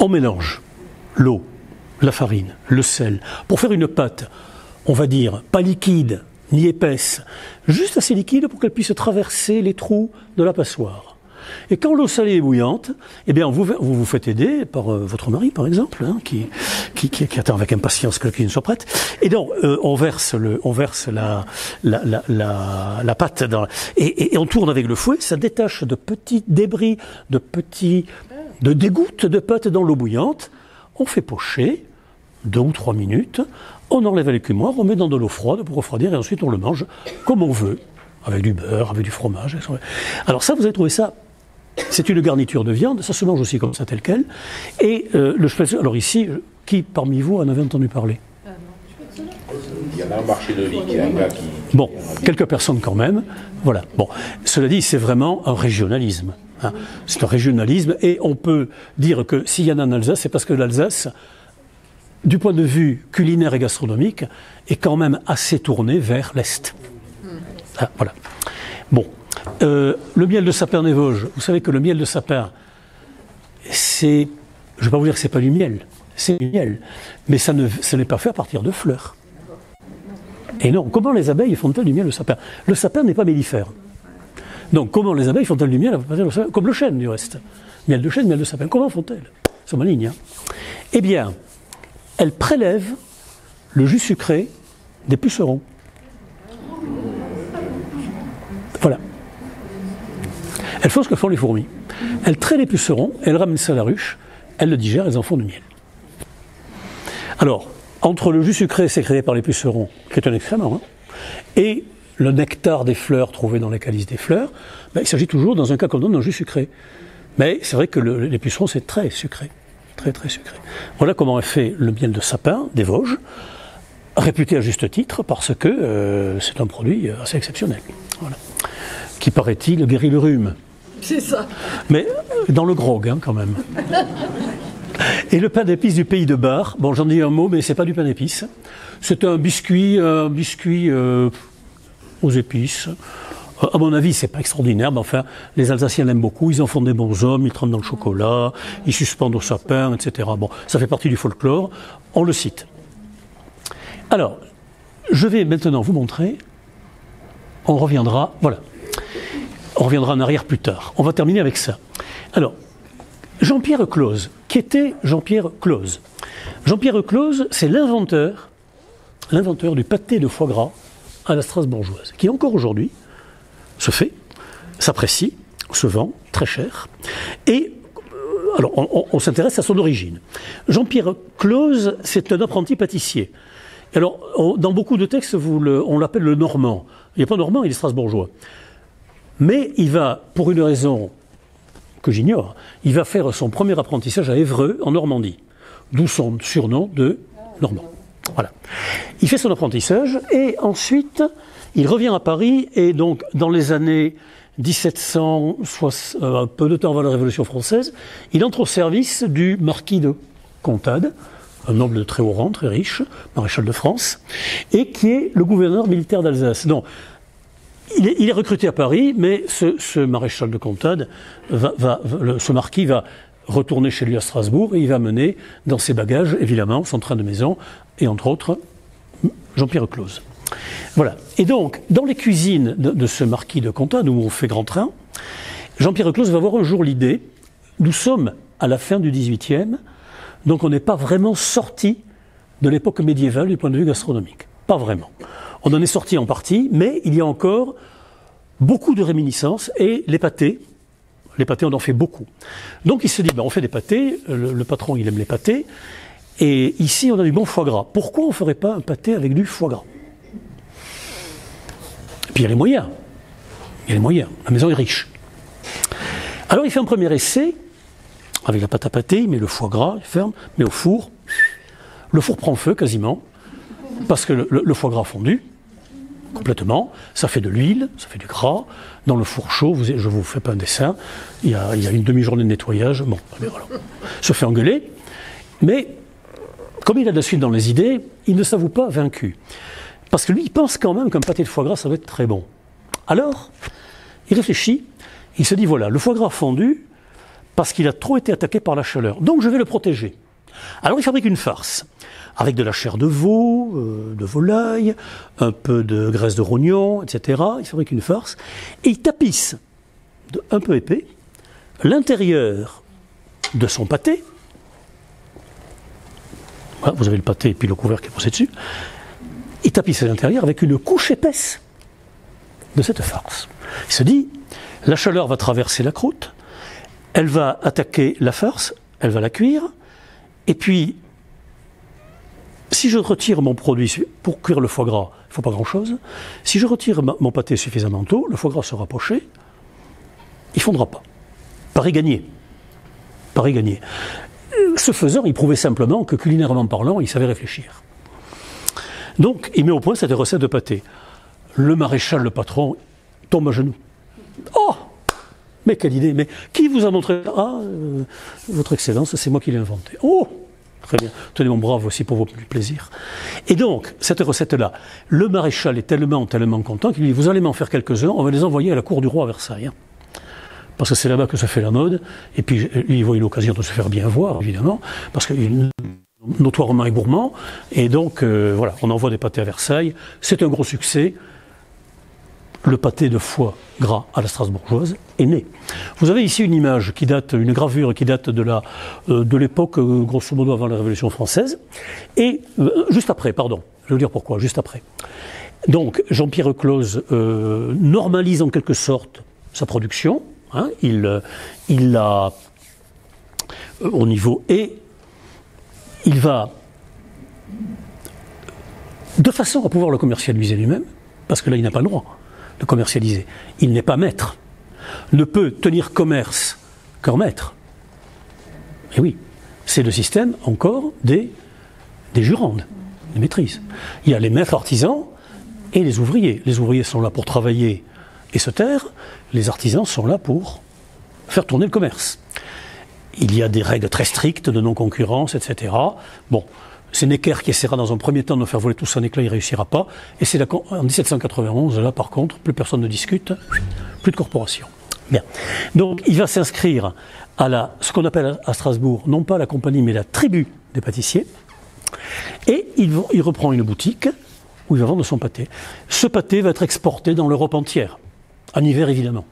On mélange l'eau, la farine, le sel pour faire une pâte, on va dire, pas liquide ni épaisse, juste assez liquide pour qu'elle puisse traverser les trous de la passoire. Et quand l'eau salée est bouillante, eh bien vous faites aider par votre mari, par exemple, hein, qui attend avec impatience que la cuisine soit prête. Et donc on verse la pâte et on tourne avec le fouet. Ça détache de petits débris, des gouttes de pâte dans l'eau bouillante. On fait pocher 2 ou 3 minutes. On enlève l'écumoire, on met dans de l'eau froide pour refroidir et ensuite on le mange comme on veut, avec du beurre, avec du fromage. Alors ça, vous avez trouvé ça. C'est une garniture de viande, ça se mange aussi comme ça, tel quel. Et le spätzle, alors ici, qui parmi vous en avait entendu parler? Il y en a un marché de Vic, il y a un gars qui... Bon, quelques personnes quand même. Voilà. Bon, cela dit, c'est vraiment un régionalisme. Hein. C'est un régionalisme, et on peut dire que s'il y en a en Alsace, c'est parce que l'Alsace, du point de vue culinaire et gastronomique, est quand même assez tournée vers l'Est. Ah, voilà. Bon. Le miel de sapin des Vosges, vous savez que le miel de sapin, c'est, je ne vais pas vous dire que c'est pas du miel, c'est du miel, mais ça n'est pas fait à partir de fleurs. Et non, comment les abeilles font-elles du miel de sapin? Le sapin n'est pas mellifère. Donc comment les abeilles font-elles du miel à partir de sapin? Comme le chêne du reste. Miel de chêne, miel de sapin, comment font-elles? Elles sont malignes. Hein. Eh bien, elles prélèvent le jus sucré des pucerons. Voilà. Elles font ce que font les fourmis. Elles traient les pucerons, elles ramènent ça à la ruche, elles le digèrent, elles en font du miel. Alors, entre le jus sucré sécrété par les pucerons, qui est un excrément, hein, et le nectar des fleurs trouvé dans les calices des fleurs, ben, il s'agit toujours, dans un cas comme dans d'un jus sucré. Mais c'est vrai que les pucerons, c'est très sucré. Très très sucré. Voilà comment est fait le miel de sapin des Vosges, réputé à juste titre parce que c'est un produit assez exceptionnel. Voilà. Qui, paraît-il, guérit le rhume. C'est ça. Mais dans le grog, hein, quand même. Et le pain d'épices du pays de Bar, bon, j'en dis un mot, mais c'est pas du pain d'épices. C'est un biscuit aux épices, À mon avis, c'est pas extraordinaire, mais enfin, les Alsaciens l'aiment beaucoup, ils en font des bons hommes, ils trempent dans le chocolat, ils suspendent au sapin, etc. Bon, ça fait partie du folklore, on le cite. Alors, je vais maintenant vous montrer, on reviendra, voilà, on reviendra en arrière plus tard. On va terminer avec ça. Alors, Jean-Pierre Clauze, qui était Jean-Pierre Clauze? Jean-Pierre Clauze, c'est l'inventeur du pâté de foie gras à la strasbourgeoise, qui encore aujourd'hui se fait, s'apprécie, se vend très cher. Et alors, on s'intéresse à son origine. Jean-Pierre Clauze, c'est un apprenti pâtissier. Alors, dans beaucoup de textes, on l'appelle le Normand. Il n'est pas normand, il est strasbourgeois. Mais il va, pour une raison que j'ignore, il va faire son premier apprentissage à Évreux, en Normandie. D'où son surnom de Normand. Voilà. Il fait son apprentissage et ensuite, il revient à Paris et donc, dans les années 1760, un peu de temps avant la Révolution française, il entre au service du marquis de Contades, un noble de très haut rang, très riche, maréchal de France, et qui est le gouverneur militaire d'Alsace. Donc, il est recruté à Paris, mais ce maréchal de Contades, ce marquis va retourner chez lui à Strasbourg et il va mener dans ses bagages, évidemment, son train de maison et entre autres, Jean-Pierre Clauze. Voilà. Et donc, dans les cuisines de ce marquis de Contades, où on fait grand train, Jean-Pierre Clauze va avoir un jour l'idée, nous sommes à la fin du XVIIIe, donc on n'est pas vraiment sorti de l'époque médiévale du point de vue gastronomique. Pas vraiment. On en est sorti en partie, mais il y a encore beaucoup de réminiscences et les pâtés, on en fait beaucoup. Donc il se dit, ben, on fait des pâtés, le patron il aime les pâtés, et ici on a du bon foie gras. Pourquoi on ne ferait pas un pâté avec du foie gras? Et puis il y a les moyens. La maison est riche. Alors il fait un premier essai, avec la pâte à pâté, il met le foie gras, il ferme, met au four. Le four prend feu quasiment, parce que le foie gras fondu, complètement, ça fait de l'huile, ça fait du gras. Dans le four chaud, je ne vous fais pas un dessin, il y a une demi-journée de nettoyage, bon, voilà. Se fait engueuler, mais comme il a de la suite dans les idées, il ne s'avoue pas vaincu. Parce que lui, il pense quand même qu'un pâté de foie gras, ça va être très bon. Alors, il réfléchit, il se dit, voilà, le foie gras fondu, parce qu'il a trop été attaqué par la chaleur, donc je vais le protéger. Alors il fabrique une farce, avec de la chair de veau, de volaille, un peu de graisse de rognon, etc. Il fabrique une farce, et il tapisse, un peu épais, l'intérieur de son pâté. Voilà, vous avez le pâté et puis le couvercle qui est posé dessus. Il tapisse l'intérieur avec une couche épaisse de cette farce. Il se dit, la chaleur va traverser la croûte, elle va attaquer la farce, elle va la cuire, et puis, si je retire mon produit pour cuire le foie gras, il ne faut pas grand-chose. Si je retire mon pâté suffisamment tôt, le foie gras sera poché, il ne fondra pas. Pari gagné. Pari gagné. Ce faisant, il prouvait simplement que culinairement parlant, il savait réfléchir. Donc, il met au point cette recette de pâté. Le maréchal, le patron, tombe à genoux. Oh! Mais quelle idée! Mais qui vous a montré? Ah, votre Excellence, c'est moi qui l'ai inventé. Oh! Très bien. Tenez mon brave aussi pour votre plaisir. Et donc, cette recette-là, le maréchal est tellement content qu'il lui dit, vous allez m'en faire quelques-uns, on va les envoyer à la cour du roi à Versailles. Hein. Parce que c'est là-bas que se fait la mode. Et puis, il voit une occasion de se faire bien voir, évidemment, parce qu'il est notoirement gourmand. Et donc, voilà, on envoie des pâtés à Versailles. C'est un gros succès. Le pâté de foie gras à la strasbourgeoise est né. Vous avez ici une image qui date, une gravure qui date de l'époque, grosso modo, avant la Révolution française. Et juste après, pardon, je vais vous dire pourquoi, juste après. Donc, Jean-Pierre Clauze normalise en quelque sorte sa production. Hein, il l'a au niveau et il va de façon à pouvoir le commercialiser lui-même, parce que là, il n'a pas le droit de commercialiser. Il n'est pas maître, ne peut tenir commerce qu'un maître. Et oui, c'est le système encore des jurandes, des maîtrises. Il y a les maîtres artisans et les ouvriers. Les ouvriers sont là pour travailler et se taire, les artisans sont là pour faire tourner le commerce. Il y a des règles très strictes de non-concurrence, etc. Bon, C'est Necker qui essaiera dans un premier temps de faire voler tout ça en éclat, il ne réussira pas. Et c'est en 1791, là par contre, plus personne ne discute, plus de corporation. Bien. Donc il va s'inscrire à ce qu'on appelle à Strasbourg, non pas la compagnie, mais la tribu des pâtissiers. Et il reprend une boutique où il va vendre son pâté. Ce pâté va être exporté dans l'Europe entière, en hiver évidemment.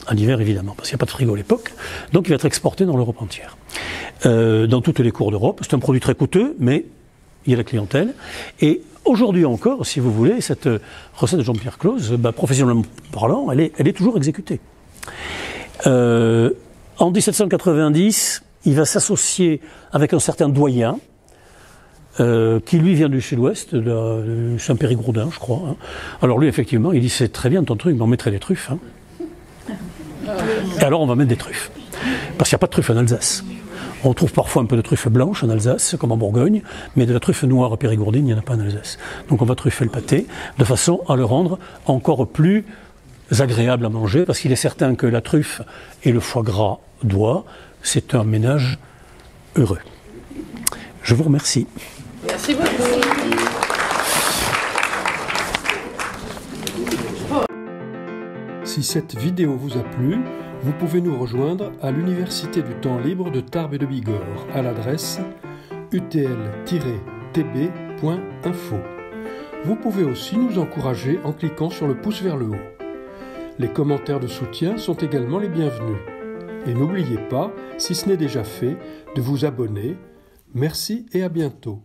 En hiver évidemment, parce qu'il n'y a pas de frigo à l'époque. Donc il va être exporté dans l'Europe entière. Dans toutes les cours d'Europe. C'est un produit très coûteux, mais il y a la clientèle. Et aujourd'hui encore, si vous voulez, cette recette de Jean-Pierre Clauze, professionnellement parlant, elle est toujours exécutée. En 1790, il va s'associer avec un certain doyen, qui lui vient du sud-ouest, de Saint-Périgourdin, je crois. Hein. Alors lui, effectivement, il dit, c'est très bien ton truc, mais on mettrait des truffes. Hein. Et alors on va mettre des truffes. Parce qu'il n'y a pas de truffes en Alsace. On trouve parfois un peu de truffes blanches en Alsace, comme en Bourgogne, mais de la truffe noire périgourdine, il n'y en a pas en Alsace. Donc on va truffer le pâté, de façon à le rendre encore plus agréable à manger, parce qu'il est certain que la truffe et le foie gras d'oie, c'est un ménage heureux. Je vous remercie. Merci beaucoup. Si cette vidéo vous a plu, vous pouvez nous rejoindre à l'Université du temps libre de Tarbes et de Bigorre à l'adresse utl-tb.info. Vous pouvez aussi nous encourager en cliquant sur le pouce vers le haut. Les commentaires de soutien sont également les bienvenus. Et n'oubliez pas, si ce n'est déjà fait, de vous abonner. Merci et à bientôt.